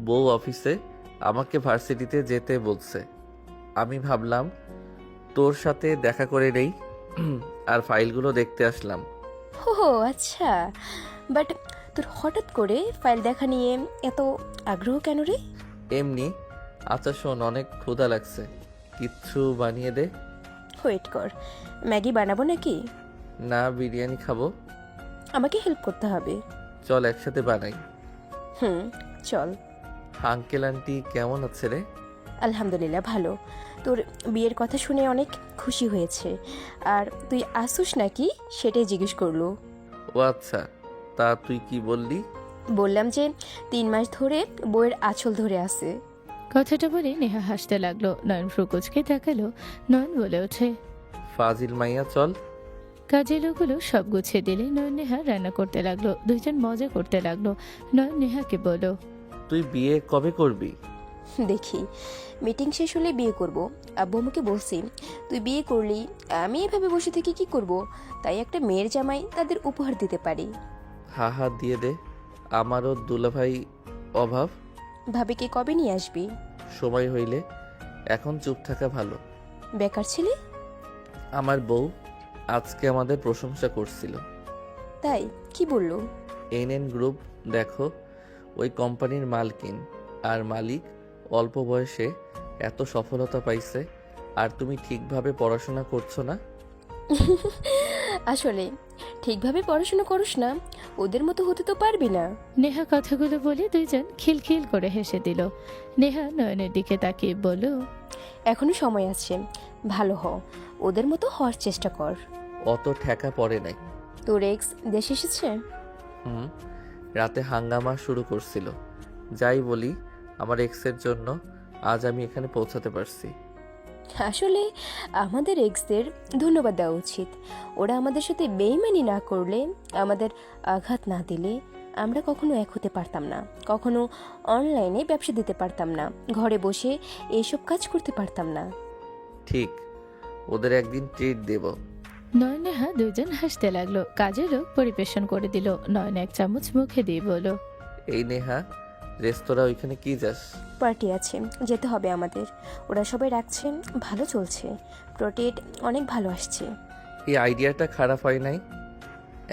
বউ অফিসে আমাকে ভার্সিটিতে যেতে বলছে। আমি ভাবলাম তোর সাথে দেখা করে নেই, আর ফাইলগুলো দেখতে আসলাম। হো আচ্ছা, বাট তোর হঠাৎ করে ফাইল দেখা নিয়ে এত আগ্রহ কেন রে? এমনি। আচ্ছা শোন, অনেক ক্ষুধা লাগছে, কিচ্ছু বানিয়ে দে। ওয়েট কর, ম্যাগি বানাবো নাকি? না, বিরিয়ানি খাবো। আমাকে হেল্প করতে হবে। চল একসাথে বানাই। চল। আঙ্কেল আন্টি কেমন আছে রে? আলহামদুলিল্লাহ ভালো। তোর বিয়ের কথা শুনে অনেক খুশি হয়েছে, আর তুই আসুস নাকি সেটাই জিজ্ঞেস করলো। ও আচ্ছা, তা তুই কি বললি? বললাম যে 3 মাস ধরে বইয়ের আঁচল ধরে আছে। কথাটা বলে নেহা হাসতে লাগলো। নয়ন ভ্রু কুচকে তাকালো। নয়ন বলে ওঠে, ফাজিল মাইয়া, চল। কাজের লোকগুলো সব গুছিয়ে দিলে নয়ন নেহা রান্না করতে লাগলো। দুইজন মজা করতে লাগলো। নয়ন নেহাকে বলল, তুই বিয়ে কবে করবি? দেখি মিটিং শেষ হলে বিয়ে করব। আব্বু আমাকে বলছি, তুই বিয়ে করলি, আমি এভাবে বসে থেকে কি করব, তাই একটা মেয়ের জামাই তাদের উপহার দিতে পারি। হা হা দিয়ে দে, আমারও দুলাভাই অভাব। ভাবিকে কবে নিয়ে আসবি? সময় হইলে, এখন চুপ থাকা ভালো। বেকার ছেলে? আমার বউ আজকে আমাদের প্রশংসা করছিল। তাই কি বললো? এনএন গ্রুপ দেখো, ওই কোম্পানির মালকিন আর মালিক অল্প বয়সে এত সফলতা পাইছে, আর তুমি ঠিকভাবে পড়াশোনা করছো না। আসলে ঠিকভাবে পড়াশোনা করস না, ওদের মতো হতে তো পারবি না। নেহা কথাগুলো বলে দুইজন খিলখিল করে হেসে দিল। নেহা নয়নের দিকে তাকিয়ে বলল, এখনো সময় আছে, ভালো হ, ওদের মতো হওয়ার চেষ্টা কর। অত ঠেকা পড়ে নাই। তোর এক্স দেশে এসেছে? রাতে হাঙ্গামা শুরু করছিল। যাই বলি, আমার এক্সের জন্য আজ আমি এখানে পৌঁছাতে পারছি। আসলে আমাদের এক্সদের ধন্যবাদ দেওয়া উচিত। ওরা আমাদের সাথে বেইমানি না করলে, আমাদের আঘাত না দিলে আমরা কখনো এক হতে পারতাম না, কখনো অনলাইনে ব্যবসা দিতে পারতাম না, ঘরে বসে এইসব কাজ করতে পারতাম না। ঠিক, ওদের একদিন ট্রিট দেব। নয়ন নেহা দুইজন হাসতে লাগলো। কাজেরও পরিবেশন করে দিল। নয়ন এক চামচ মুখে দিয়ে বলল, এই নেহা, রেস্তোরাঁ ওইখানে কি যাস? পার্টি আছে, যেতে হবে আমাদের। ওরা সবাই রাখছেন, ভালো চলছে, প্রোটেট অনেক ভালো আসছে। এই আইডিয়াটা খারাপ হয় নাই।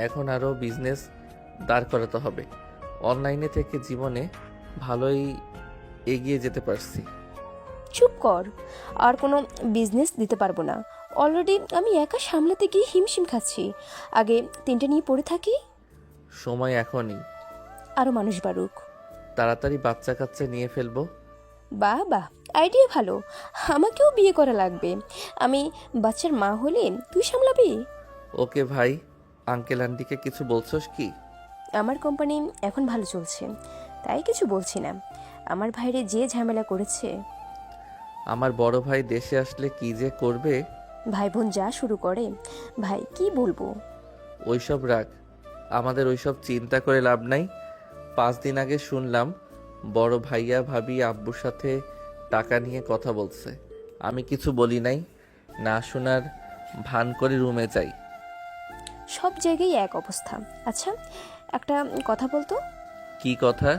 এখন আরও বিজনেস দাঁড় করাতে হবে। অনলাইনে থেকে জীবনে ভালোই এগিয়ে যেতে পারছি। চুপ কর, আর কোনো বিজনেস দিতে পারবো না। অলরেডি আমি একা সামলাতে গিয়ে হিমশিম খাচ্ছি, আগে তিনটে নিয়ে পড়ে থাকি। সময় এখনই। আরও মানুষ বাড়ুক। তাড়াতাড়ি বাচ্চা কাচ্চা নিয়ে ফেলবো। বাহ বাহ, আইডিয়া ভালো। আমাকেও বিয়ে করা লাগবে। আমি বাচ্চার মা হলে তুই সামলাবি। ওকে ভাই, আঙ্কেল আন্টিকে কিছু বলছস কি? আমার কোম্পানি এখন ভালো চলছে, তাই কিছু বলছি না। আমার ভাইরে যে ঝামেলা করেছে। আমার বড় ভাই দেশে আসলে কি যে করবে। ভাই বোন যা শুরু করে, ভাই কি বলবো। ওইসব রাখ, আমাদের ওইসব চিন্তা করে লাভ নাই। 5 দিন আগে শুনলাম বড় ভাইয়া ভাবি আব্বুর সাথে টাকা নিয়ে কথা বলছে। আমি কিছু বলি নাই, না শোনার ভান করে রুমে যাই। সব জায়গায় এক অবস্থা। আচ্ছা, একটা কথা বলতো। কি কথা?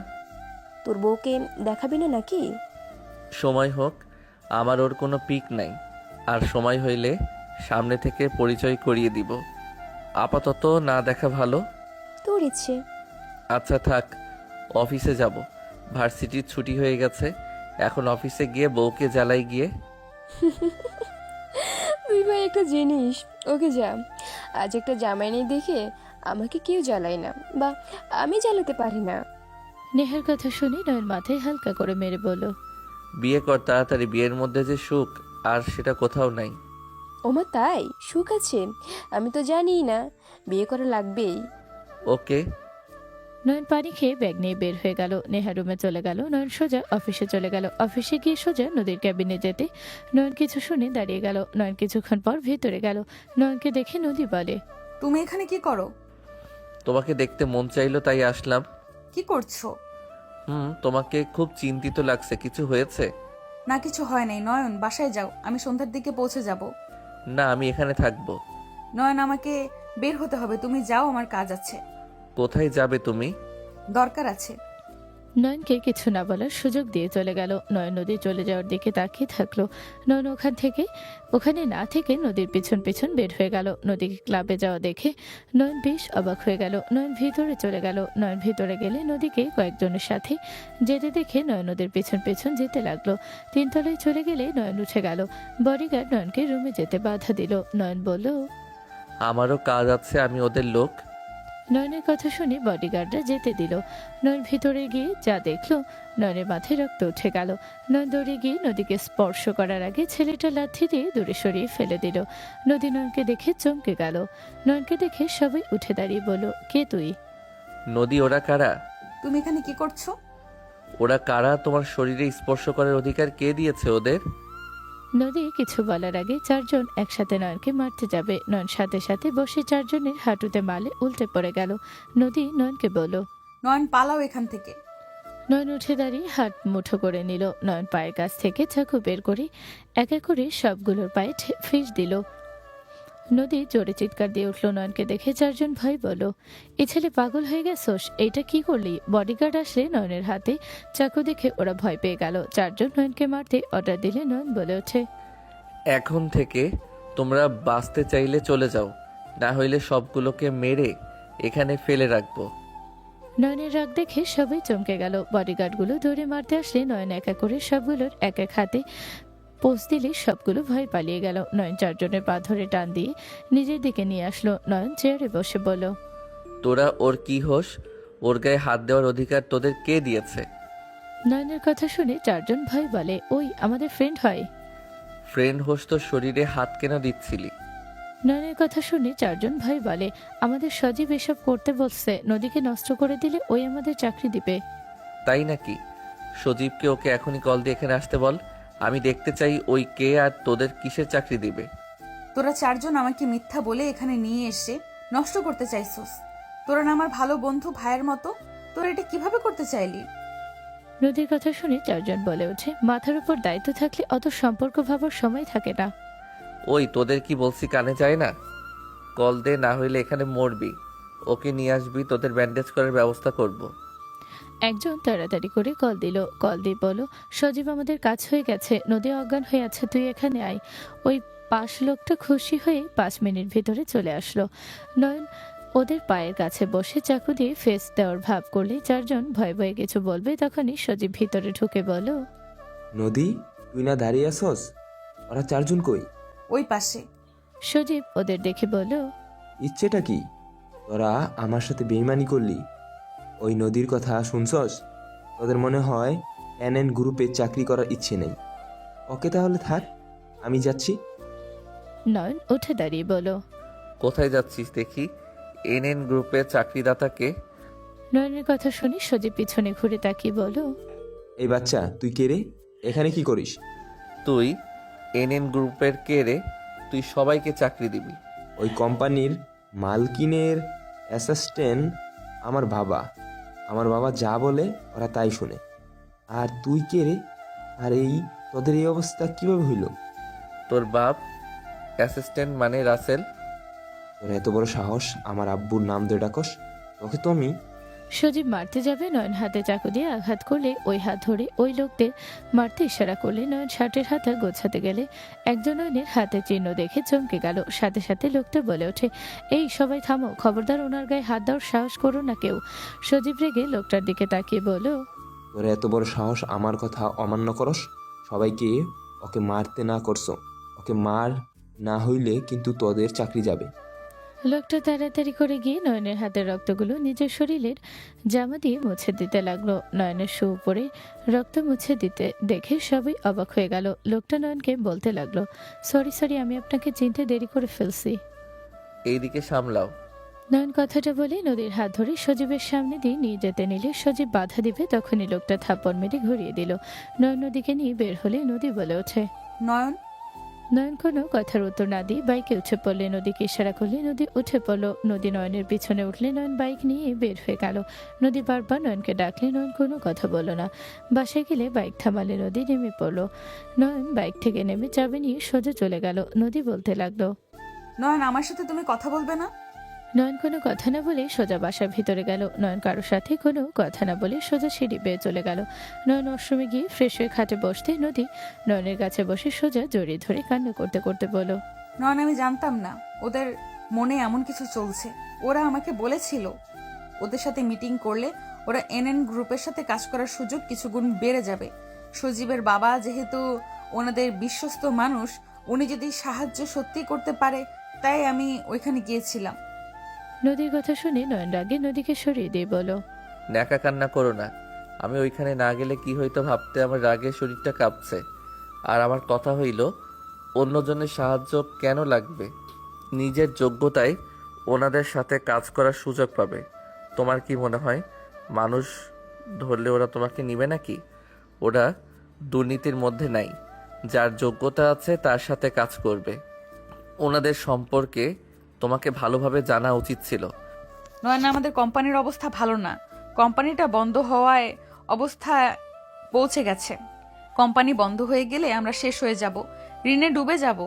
তোর বউকে দেখাবি না নাকি? সময় হোক, আমার ওর কোনো পিক নাই, আর সময় হইলে সামনে থেকে পরিচয় করিয়ে দিব। আপাতত না দেখা ভালো। তোর ইচ্ছে। আচ্ছা থাক, অফিসে যাব। ভার্সিটির ছুটি হয়ে গেছে, এখন অফিসে গিয়ে বউকে জ্বালাই গিয়ে। তুই ভাই একটা জিনিস, ওকে যা। আজ একটা জামাই নেই দেখে আমাকে কেউ জ্বালায় না, বা আমি জ্বালাতে পারি না। নেহার কথা শুনে নয়ন মাথায় হালকা করে মেরে বলল, বিয়ে কর তাড়াতাড়ি, বিয়ের মধ্যে যে সুখ আর সেটা কোথাও নাই। ওমা তাই? সুখ আছে? আমি তো জানিই না, বিয়ে করা লাগবেই। ওকে। নয়ন পানি খেয়ে ব্যাগ নিয়ে বের হয়ে গেল। নেহা রুমে চলে গেল। নয়ন সোজা অফিসে চলে গেল। অফিসে গিয়ে সোজা নদীর ক্যাবিনে যেতে নয়ন কিছু শুনে দাঁড়িয়ে গেল। নয়ন কিছুক্ষণ পর ভেতরে গেল। নয়নকে দেখে নদী বলে, তুমি এখানে কি করো? তোমাকে দেখতে মন চাইলো তাই আসলাম। কি করছো? তোমাকে খুব চিন্তিত লাগছে, কিছু হয়েছে? না, কিছু হয় নাই। নয়ন, বাসায় যাও, আমি সন্ধ্যার দিকে পৌঁছে যাব। না, আমি এখানে থাকবো। নয়ন, আমাকে বের হতে হবে, তুমি যাও, আমার কাজ আছে। কোথায় যাবে তুমি? দরকার আছে। নয়নকে কিছু না বলার সুযোগ দিয়ে চলে গেল। নয়ন নদী চলে যাওয়ার দিকে তাকিয়ে থাকলো। নয়ন ওখানে না থেকে নদীর পিছন পিছন বের হয়ে গেল। নদীকে ক্লাবে যাওয়া দেখে নয়ন বেশ অবাক হয়ে গেল। নয়ন ভিতরে চলে গেল। নয়ন ভিতরে গেলে নদীকে কয়েকজনের সাথে যেতে দেখে নয়ন নদীর পেছন পেছন যেতে লাগলো। 3 তলায় চলে গেলে নয়ন উঠে গেল। বডিগার্ড নয়নকে রুমে যেতে বাধা দিল। নয়ন বলল, আমারও কাজ আছে, আমি ওদের লোক। নয়নের কথা শুনে বডিগার্ডরা যেতে দিল। নয়ন ভিতরে গিয়ে যা দেখলো, নয়নের মাথায় রক্ত উঠে গেল। নয়ন দৌড়ে গিয়ে নদীকে স্পর্শ করার আগে ছেলেটা লাথি দিয়ে দূরে সরিয়ে ফেলে দিল। নদী নয়নকে দেখে চমকে গেল। নয়নকে দেখে সবাই উঠে দাঁড়িয়ে বলল, কে তুই? নদী, ওরা কারা? তুমি এখানে কি করছো? ওরা কারা? তোমার শরীরে স্পর্শ করার অধিকার কে দিয়েছে ওদের? নদী কিছু বলার আগে 4 জন একসাথে নয়নকে মারতে যাবে। নয়ন সাথে সাথে বসে 4 জনের হাঁটুতে মালে উল্টে পড়ে গেল। নদী নয়নকে বলল, নয়ন, পালাও এখান থেকে। নয়ন উঠে দাঁড়িয়ে হাত মুঠো করে নিল। নয়ন পায়ের কাছ থেকে চাকু বের করে এক এক করে সবগুলোর পায়ে ফিস দিল। নদী জোরে চিৎকার দিয়ে উঠল নয়নকে দেখে। চারজন ভাই বলো, এ ছেলে পাগল হয়ে গেছোস, এইটা কি করলি? বডিগার্ড আসলে নয়নের হাতে চাকু দেখে ওরা ভয় পেয়ে গেল। চারজন নয়নকে মারতে অর্ডার দিলে নয়ন বলে ওঠে, এখন থেকে তোমরা বাঁচতে চাইলে চলে যাও, না হইলে সবগুলোকে মেরে এখানে ফেলে রাখবো। নয়নের রাগ দেখে সবাই চমকে গেল। বডিগার্ডগুলো ধরে মারতে আসলে নয়ন একা করে সবগুলোর এক এক হাতে পোস্ট দিলে সবগুলো ভয় পালিয়ে গেল। নয়ন চারজনের পা ধরে টান দিয়ে নিজের দিকে নিয়ে আসলো। নয়ন চেয়ারে বসে বলল, তোরা ওর কি হোস? ওর গায়ে হাত দেওয়ার অধিকার তোদের কে দিয়েছে? নয়নের কথা শুনে চারজন ভাই বলে, ওই আমাদের ফ্রেন্ড হয়। ফ্রেন্ড হোস তো শরীরে হাত কেন দিচ্ছিলি? নয়নের কথা শুনে চারজন ভাই বলে, আমাদের সজীব এসব করতে বলছে, নদীকে নষ্ট করে দিলে ওই আমাদের চাকরি দিবে। তাই নাকি? সজীবকে ওকে এখনই কল দিয়ে এখানে আসতে বল। আমি দেখতে চাই ওই কে আর তোদের কিসের চাকরি দিবে। তোরা চারজন আমাকে মিথ্যা বলে এখানে নিয়ে এসে নষ্ট করতে চাইছস। তোরা না আমার ভালো বন্ধু, ভাইয়ের মতো, তোরা এটা কিভাবে করতে চাইলি? নদীর কথা শুনে চারজন বলে ওঠে, মাথার উপর দায়িত্ব থাকলে অত সম্পর্ক ভাবার সময় থাকে না। ওই তোদের কি বলছি কানে যায় না? কল দে, না হইলে এখানে মরবি। ওকে নিয়ে আসবি, তোদের ব্যান্ডেজ করার ব্যবস্থা করব। একজন তাড়াতাড়ি করে কল দিল। কল দিয়ে বলো, সজীব আমাদের কাজ হয়ে গেছে, নদী অজ্ঞান হয়ে আছে, তুই এখানে আয়। ওই পাশ লোকটা খুশি হয়ে 5 মিনিট ভিতরে চলে আসলো। নয়ন ওদের পায়ের কাছে বসে চাকু দিয়ে ফেস দেওয়ার ভাব করলে চারজন ভয়ে ভয়ে কিছু বলবে, তখনই সজীব ভিতরে ঢুকে বলো, নদী, তুই না দাঁড়িয়ে আসস? ওরা চারজন কই? ওই পাশে। সজীব ওদের দেখে বলো, ইচ্ছেটা কি? তোরা আমার সাথে বেইমানি করলি? ওই নদীর কথা শুনছস? তোদের মনে হয় NN গ্রুপে চাকরি করার ইচ্ছে নেই। ওকে তাহলে থাক, আমি যাচ্ছি। নয়ন উঠে দাঁড়িয়ে বলো, কোথায় যাচ্ছিস দেখি? NN গ্রুপের চাকরিদাতাকে? নয়নের কথা শুনে সজীব পিছনে ঘুরে তাকিয়ে বলো, এই বাচ্চা, তুই কে রে? এখানে কি করিস? তুই NN গ্রুপের কে রে? তুই সবাইকে চাকরি দিবি? ওই কোম্পানির মালকিনের অ্যাসিস্ট্যান্ট আমার বাবা। আমার বাবা যা বলে ওরা তাই শুনে। আর তুই কে রে? আর তোদের এই অবস্থা কিভাবে হইল? তোর বাপ অ্যাসিস্ট্যান্ট মানে রাসেল? তোর এত বড় সাহস আমার আব্বুর নাম ধরে ডাকস? তোকে তো আমি। সজীব মারতে যাবে, নয়ন হাতে চাকু দিয়ে আঘাত করলে ওই হাত ধরে ওই লোকদের মারতে ইশারা করলে নয়ন শার্টের হাতা গোছাতে গেলে একজন নয়নের হাতে চিহ্ন দেখে চমকে গেল। সাথে সাথে লোকটা বলে ওঠে, এই সবাই থামো, খবরদার ওনার গায়ে হাত দেওয়ার সাহস করো না কেউ। সজীব রেগে লোকটার দিকে তাকিয়ে বলো, তোর এত বড় সাহস আমার কথা অমান্য করস? সবাইকে ওকে মারতে না করছো। ওকে মার না হইলে কিন্তু তোদের চাকরি যাবে। লোকটা তাড়াতাড়ি করে গিয়ে নয়নের হাতের রক্তগুলো নিজের শরীরের জামা দিয়ে মুছে দিতে লাগলো। নয়নের শু উপরে রক্ত মুছে দিতে দেখে সবাই অবাক হয়ে গেল। লোকটা নয়নকে বলতে লাগলো, সরি, আমি আপনাকে চিনতে দেরি করে ফেলছি। এইদিকে সামলাও। নয়ন কথাটা বলে নদীর হাত ধরে সজীবের সামনে দিয়ে নিয়ে যেতে নিলে সজীব বাধা দিবে, তখনই লোকটা থাপ্পড় মেরে ঘুরিয়ে দিল। নয়ন নদীকে নিয়ে বের হলে নদী বলে ওঠে, নয়ন। নয়ন কোনো কথার উত্তর না দিয়ে বাইকে উঠে পড়লে। নদীকে ইশারা করলে নদী উঠে পড়লো। নদী নয়নের পিছনে উঠলে নয়ন বাইক নিয়ে বের হয়ে গেল। নদী বারবার নয়নকে ডাকলে নয়ন কোনো কথা বলল না। বাসায় গেলে বাইক থামালে নদী নেমে পড়লো। নয়ন বাইক থেকে নেমে চাবি নিয়ে সোজা চলে গেল। নদী বলতে লাগলো, নয়ন, আমার সাথে তুমি কথা বলবে না? নয়ন কোনো কথা না বলে সোজা বাসার ভিতরে গেল। নয়ন কারোর সাথে কোনো কথা না বলে সোজা সিঁড়ি বেয়ে চলে গেল। নয়ন ওয়াশরুমে গিয়ে ফ্রেশ হয়ে খাটে বসতে নদী নয়নের কাছে বসে সোজা জড়িয়ে ধরে কান্না করতে করতে বলো, নয়ন, আমি জানতাম না ওদের মনে এমন কিছু চলছে। ওরা আমাকে বলেছিল ওদের সাথে মিটিং করলে ওরা NN গ্রুপের সাথে কাজ করার সুযোগ কিছু গুণ বেড়ে যাবে। সজীবের বাবা যেহেতু ওনাদের বিশ্বস্ত মানুষ, উনি যদি সাহায্য সত্যি করতে পারে, তাই আমি ওইখানে গিয়েছিলাম। নদীর কথা শুনে নয়ন রাগে নদীকে সরিয়ে দিয়ে বলো, ন্যাকা কান্না করো না। আমি ওইখানে না গেলে কি হইতো ভাবতে আমার রাগে শরীরটা কাঁপছে। আর আমার কথা হইল, অন্যজনের সাহায্য কেন লাগবে? নিজের যোগ্যতায় ওনাদের সাথে কাজ করার সুযোগ পাবে। তোমার কি মনে হয় মানুষ ধরলে ওরা তোমাকে নিবে নাকি? ওরা দুর্নীতির মধ্যে নাই। যার যোগ্যতা আছে তার সাথে কাজ করবে। ওনাদের সম্পর্কে তোমাকে ভালোভাবে জানা উচিত ছিল। নয়ন, আমাদের কোম্পানির অবস্থা ভালো না। কোম্পানিটা বন্ধ হওয়ায় অবস্থা পৌঁছে গেছে। কোম্পানি বন্ধ হয়ে গেলে আমরা শেষ হয়ে যাব, ঋণে ডুবে যাব।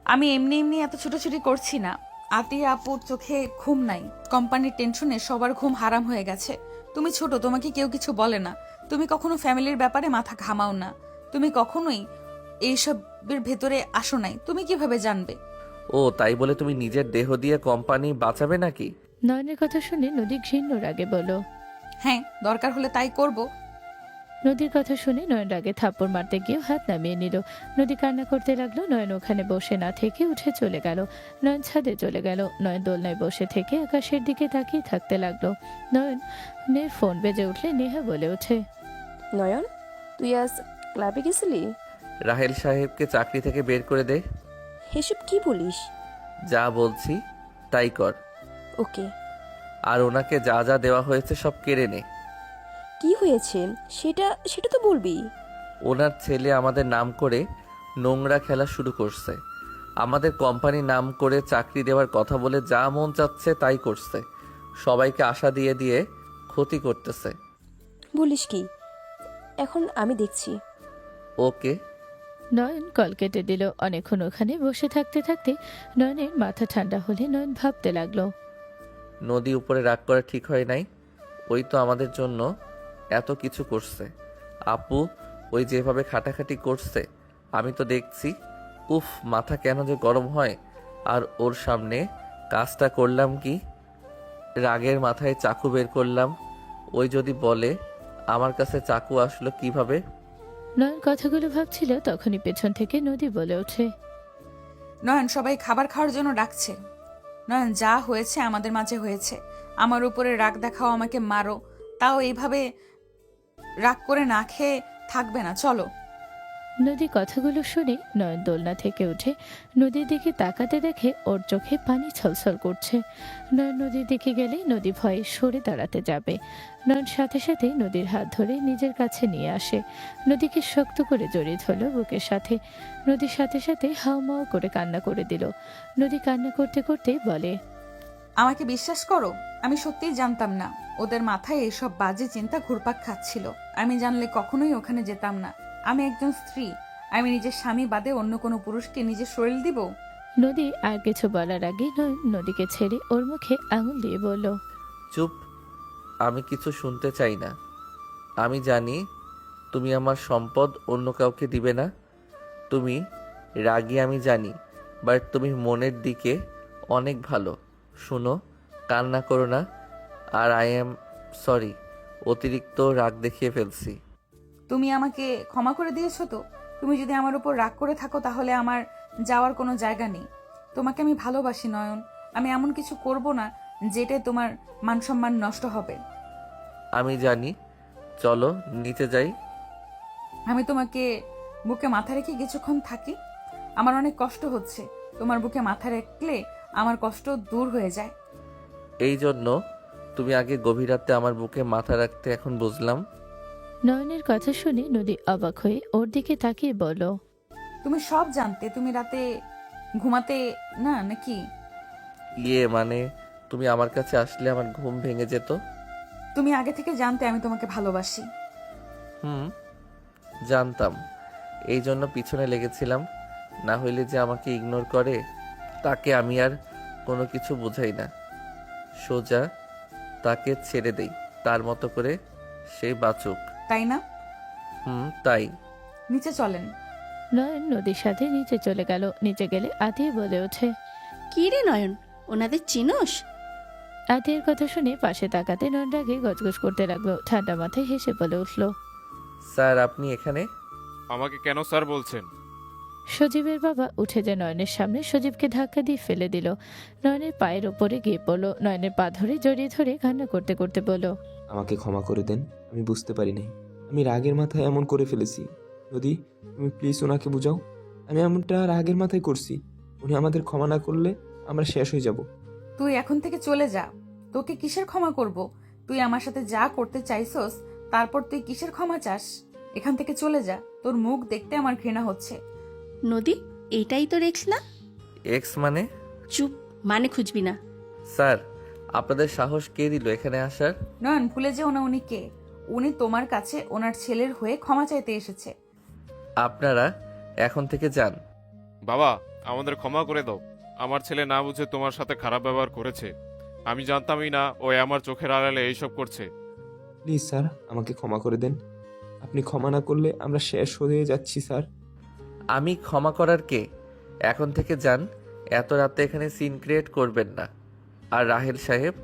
আমি এমনি এমনি এত ছুটোছুটি করছি না। আতিয়া আপুর চোখে ঘুম নাই, কোম্পানির টেনশনে সবার ঘুম হারাম হয়ে গেছে। তুমি ছোট, তোমাকে কেউ কিছু বলে না, তুমি কখনো ফ্যামিলির ব্যাপারে মাথা ঘামাও না, তুমি কখনোই এইসবের ভেতরে আসো নাই, তুমি কিভাবে জানবে? ও তাই বলে তুমি নিজের দেহ দিয়ে কোম্পানি বাঁচাবে নাকি? নয়নের কথা শুনে নদী ঘৃণ্য রাগে বলল। হ্যাঁ, দরকার হলে তাই করব। নদীর কথা শুনে নয়ন রাগে থাপ্পড় মারতে গিয়ে হাত নামিয়ে নিল। নদী কান্না করতে লাগলো। নয়ন ওখানে বসে না থেকে উঠে চলে গেল। নয়ন ছাদে চলে গেল। নয়ন দোলনায় বসে থেকে আকাশের দিকে তাকিয়ে থাকতে লাগলো। নয়নের ফোন বেজে উঠলে নেহা বলে ওঠে, নয়ন, তুই আজ ক্লাবে গেছিলি? রাহেল সাহেবকে চাকরি থেকে বের করে দে। এসব কি বলিস? যা বলছি তাই কর, ওকে। আর ওনাকে যা যা দেওয়া হয়েছে সব কেড়ে নে। কি হয়েছে সেটা সেটা তো বলবি। ওনার ছেলে আমাদের নাম করে নোংরা খেলা শুরু করছে। আমাদের কোম্পানির নাম করে চাকরি দেওয়ার কথা বলে যা মন চাচ্ছে তাই করছে। সবাইকে আশা দিয়ে দিয়ে ক্ষতি করতেছে। বলিস কি? এখন আমি দেখছি। ওকে। নয়ন কল কেটে দিল। অনেকক্ষণ ওখানে বসে থাকতে থাকতে নয়নের মাথা ঠান্ডা হলে নয়ন ভাবতে লাগলো, নদী উপরে রাগ করা ঠিক হয় নাই। ওই তো আমাদের জন্য এত কিছু করছে। আপু ওই যেভাবে খাটাখাটি করছে আমি তো দেখছি। উফ, মাথা কেন যে গরম হয়। আর ওর সামনে কাজটা করলাম কি, রাগের মাথায় চাকু বের করলাম। ওই যদি বলে আমার কাছে চাকু আসলো কিভাবে। নয়ন কথাগুলো ভাবছিল, তখনই পেছন থেকে নদী বলে ওঠে, নয়ন, সবাই খাবার খাওয়ার জন্য ডাকছে। নয়ন, যা হয়েছে আমাদের মাঝে হয়েছে। আমার উপরে রাগ দেখাও, আমাকে মারো, তাও এইভাবে রাগ করে না খেয়ে থাকবে না, চলো। নদী কথাগুলো শুনে নয়ন দোলনা থেকে উঠে নদীর দিকে তাকাতে দেখে ওর চোখে পানি ছলছল করছে। নয়ন নদীর দিকে গেলে নদী ভয়ে সরে দাঁড়াতে যাবে। নয়ন সাথে সাথে নদীর হাত ধরে নিজের কাছে নিয়ে আসে। নদীকে শক্ত করে জড়িয়ে ধরল বুকের সাথে। নদীর সাথে সাথে হাউমাউ করে কান্না করে দিল। নদী কান্না করতে করতে বলে, আমাকে বিশ্বাস করো, আমি সত্যিই জানতাম না ওদের মাথায় এসব বাজে চিন্তা ঘুরপাক খাচ্ছিল। আমি জানলে কখনোই ওখানে যেতাম না। আমি একজন স্ত্রী, আমি নিজের স্বামী বাদে অন্য কোনো পুরুষকে নিজের শরীর দিব? নদী আর কিছু বলার আগে নয়ন নদীকে ছেড়ে ওর মুখে আঙুল দিয়ে বলল, চুপ, আমি কিছু শুনতে চাই না। আমি জানি তুমি আমার সম্পদ অন্য কাউকে দিবে না। তুমি রাগী আমি জানি, বাট তুমি মনের দিকে অনেক ভালো। শুনো, কান্না করো না। আর আই এম সরি, অতিরিক্ত রাগ দেখিয়ে ফেলছি। তুমি আমাকে ক্ষমা করে দিয়েছো তো? তুমি যদি আমার উপর রাগ করে থাকো তাহলে আমার যাওয়ার কোনো জায়গা নেই। তোমাকে আমি ভালোবাসি নয়ন, আমি এমন কিছু করব না যেটা তোমার মান সম্মান নষ্ট হবে। আমি জানি, চলো নিচে যাই। আমি তোমাকে বুকে মাথা রেখে কিছুক্ষণ থাকি। আমার অনেক কষ্ট হচ্ছে, তোমার বুকে মাথা রাখলে আমার কষ্ট দূর হয়ে যায়। এই জন্য তুমি আগে গভীর রাতে আমার বুকে মাথা রাখতে, এখন বুঝলাম। নয়নের কথা শুনে নদী অবাক হয়ে ওর দিকে তাকিয়ে বলল, তুমি সব জানতে, তুমি রাতে ঘুমাতে না নাকি? মানে তুমি আমার কাছে আসলে আমার ঘুম ভেঙে যেত। তুমি আগে থেকে জানতে আমি তোমাকে ভালোবাসি। জানতাম, এই জন্য পিছনে লেগেছিলাম। না হইলে যে আমাকে ইগনোর করে তাকে আমি আর কোনো কিছু বোঝাই না। সোজা তাকে ছেড়ে দেই, তার মতো করে সে বাঁচুক। তাই না? তাই। নিচে চলেন। নয়ন নদীর সাথে নিচে চলে গেল। নিচে গেলে আতিয়া বলে ওঠে, কি রে নয়ন, ওনাদের চিনোস? আতিয়ার কথা শুনে পাশে তাকাতে নয়ন রাগে গজগজ করতে লাগলো। ঠান্ডা মাথায় হেসে বলে উঠল, স্যার আপনি এখানে? আমাকে কেন স্যার বলছেন? সজীবের বাবা উঠে যায় নয়নের সামনে, সজীবকে ধাক্কা দিয়ে ফেলে দিল। নয়নের পায়ের ওপরে গিয়ে পড়লো। নয়নের পা ধরে জড়িয়ে ধরে কান্না করতে করতে বলল, আমাকে ক্ষমা করে দেন, আমি বুঝতে পারি নাই, আমি রাগের মাথায় এমন করে ফেলেছি। যদি তুমি প্লিজ ওনাকে বুঝাও, আমি এমনটা রাগের মাথায় করছি। উনি আমাদের ক্ষমা না করলে আমরা শেষ হয়ে যাব। তুই এখন থেকে চলে যা, তোকে কিসের ক্ষমা করব? তুই আমার সাথে যা করতে চাইছস তারপর তুই কিসের ক্ষমা চাস? এখান থেকে চলে যা, তোর মুখ দেখতে আমার ঘৃণা হচ্ছে। নদী, এইটাই তো এক্স না? এক্স মানে? চুপ, মানে খুঁজবি না। স্যার আপনাদের সাহস কে দিল এখানে আসার? নয়ন, ভুলে যেও না উনি কে। উনি তোমার কাছে ওনার ছেলের হয়ে ক্ষমা চাইতে এসেছে। আপনারা এখন থেকে যান। বাবা, আমাদের ক্ষমা করে দাও। আমার ছেলে না বুঝে তোমার সাথে খারাপ ব্যবহার করেছে। আমি জানতামই না ও আমার চোখের আড়ালে এইসব করছে। প্লিজ স্যার, আমাকে ক্ষমা করে দেন। আপনি ক্ষমা না করলে আমরা শেষ হয়ে যাচ্ছি স্যার। আমি ক্ষমা করার কে? এখন থেকে যান। এত রাতে এখানে সিন ক্রিয়েট করবেন না। আর রাহেল সাহেব,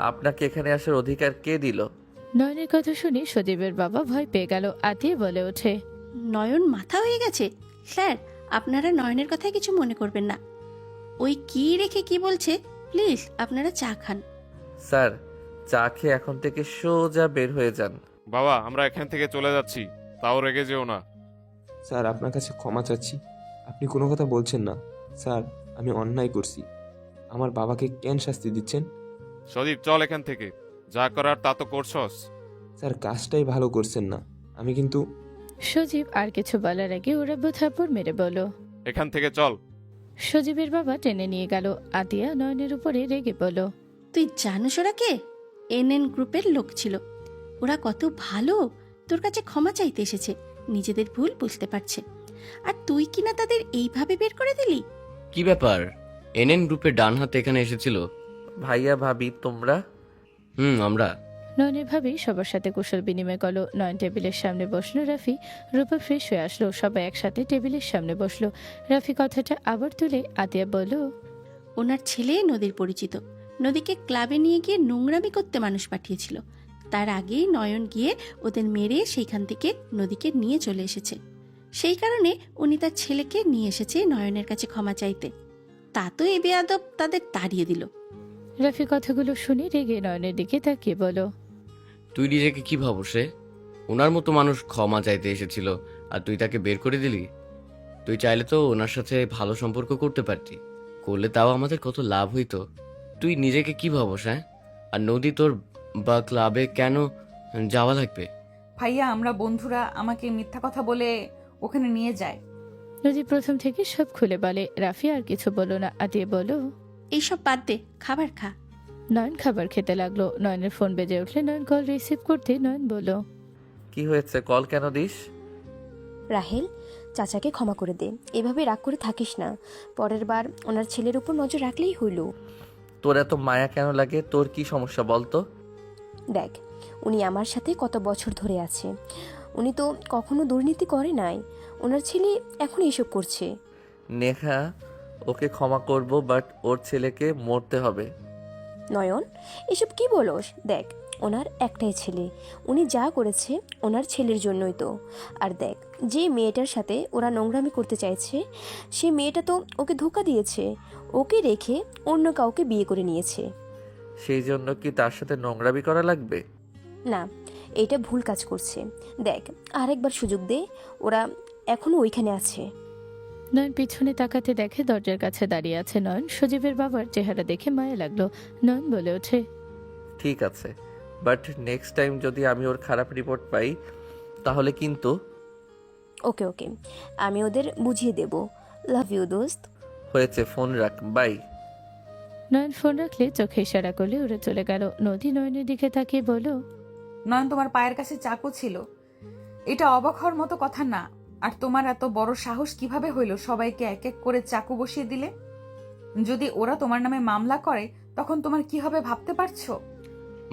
আপনাকে এখানে আসার অধিকার কে দিল? নয়নের কথা শুনে সজীবের বাবা ভয় পেয়ে গেল। আতিয়া বলে ওঠে, নয়ন মাথা হয়ে গেছে। স্যার, আপনারা নয়নের কথায় কিছু মনে করবেন না। ওই কি রেখে কি বলছে, প্লিজ আপনারা চা খান। স্যার, চা খেয়ে এখন থেকে সোজা বের হয়ে যান। বাবা, আমরা এখান থেকে চলে যাচ্ছি, তাও রেগে যেও না। স্যার, আপনার কাছে ক্ষমা চাচ্ছি। আপনি কোনো কথা বলছেন না। স্যার, আমি অন্যায় করছি। আমার বাবাকে কেন শাস্তি দিচ্ছেন? সদীপ, চল এখান থেকে। যা করার তা তো করছস। স্যার, কাজটাই ভালো করছেন না। আমি কিন্তু সজীব আর কিছু বলার আগে ওরা থাপ্পড় মেরে বলল। এখান থেকে চল। সজীবের বাবা টেনে নিয়ে গেল। আতিয়া নয়নের উপরে রেগে বলল, তুই জানোস ওরা কে? এনএন গ্রুপের লোক ছিল। ওরা কত ভালো, তোর কাছে ক্ষমা চাইতে এসেছে, নিজেদের ভুল বুঝতে পারছে। আর তুই কিনা তাদের এইভাবে বের করে দিলি। কি ব্যাপার? এনএন গ্রুপের ডান হাতে এখানে এসেছিল? ভাইয়া ভাবি তোমরা? আমরা। নয়নের ভাবি সবার সাথে কুশল বিনিময় করলো। নয়ন টেবিলের সামনে বসলো। রাফি রূপা ফ্রেশ হয়ে আসলো। সবাই একসাথে টেবিলের সামনে বসলো। রাফি কথাটা আবার তুলে আতিয়া বলল, ওনার ছেলে নদীর পরিচিত। নদীকে ক্লাবে নিয়ে গিয়ে নোংরামি করতে মানুষ পাঠিয়েছিল। তার আগেই নয়ন গিয়ে ওদের মেরে সেইখান থেকে নদীকে নিয়ে চলে এসেছে। সেই কারণে উনি তার ছেলেকে নিয়ে এসেছে নয়নের কাছে ক্ষমা চাইতে। তা তো এ বেয়াদব তাদের তাড়িয়ে দিল। রাফি কথাগুলো শুনে রেগে নয়নের দিকে তাকিয়ে বলল, তুই নিজেকে কি ভাবো? সে ওনার মতো মানুষ ক্ষমা চাইতে এসেছিল আর তুই তাকে বের করে দিলি? তুই চাইলে তো ওনার সাথে ভালো সম্পর্ক করতে পারতি। করলে তাও আমাদের কত লাভ হইতো। তুই নিজেকে কি ভাবস? হ্যাঁ, আর নদী তোর বা ক্লাবে কেন যাওয়া লাগবে? ভাইয়া, আমরা বন্ধুরা, আমাকে মিথ্যা কথা বলে ওখানে নিয়ে যায়। নদী প্রথম থেকে সব খুলে বলে। রাফি আর কিছু বলল না। আতিয়া বলল, এইসব বাদ দে, খাবার খা। নয়ন খাবার খেতে লাগলো। নয়নের ফোন বেজে উঠলে নয়ন কল রিসিভ করতে নয়ন বলল, কি হয়েছে? কল কেন দিস? রাহেল, চাচাকে ক্ষমা করে দে। এভাবে রাগ করে থাকিস না। পরের বার ওনার ছেলের উপর নজর রাখলেই হইল। তোর এত মায়া কেন লাগে? তোর কি সমস্যা বলতো? দেখ, উনি আমার সাথে কত বছর ধরে আছে। উনি তো কখনো দুর্নীতি করে নাই। ওনার ছেলে এখন এসব করছে। নেহা, ওকে ক্ষমা করব, বাট ওর ছেলেকে মরতে হবে। নয়ন, এসব কি বলোস? দেখ, ওনার একটাই ছেলে। উনি যা করেছে ওনার ছেলের জন্যই তো। আর দেখ, যে মেয়েটার সাথে ওরা নোংরামি করতে চাইছে, সে মেয়েটা তো ওকে ধোঁকা দিয়েছে। ওকে রেখে অন্য কাউকে বিয়ে করে নিয়েছে। সেই জন্য কি তার সাথে নোংরামি করা লাগবে? না, এটা ভুল কাজ করছে। দেখ, আরেকবার সুযোগ দে। ওরা এখনো ওইখানে আছে। নয়ন পিছনে তাকাতে দেখে দরজার কাছে দাঁড়িয়ে আছে নয়ন। সজীবের বাবার চেহারা দেখে মায়া লাগলো। নয়ন বলে ওঠে, ঠিক আছে, বাট নেক্সট টাইম যদি আমি ওর খারাপ রিপোর্ট পাই তাহলে কিন্তু। ওকে ওকে, আমি ওদের বুঝিয়ে দেব। লাভ ইউ দোস্ত। হয়েছে, ফোন রাখ, বাই। নয়ন ফোন রাখলে চোখে ইশারা করলে উড়ে চলে গেল। নদী নয়নের দিকে তাকিয়ে বলল, নয়ন, তোমার পায়ের কাছে চাকু ছিল। এটা অবাক হওয়ার মতো কথা না। আর তোমার এত বড় সাহস কিভাবে হইল সবাইকে এক এক করে চাকু বসিয়ে দিলে? যদি ওরা তোমার নামে মামলা করে তখন তোমার কি হবে ভাবতে পারছো?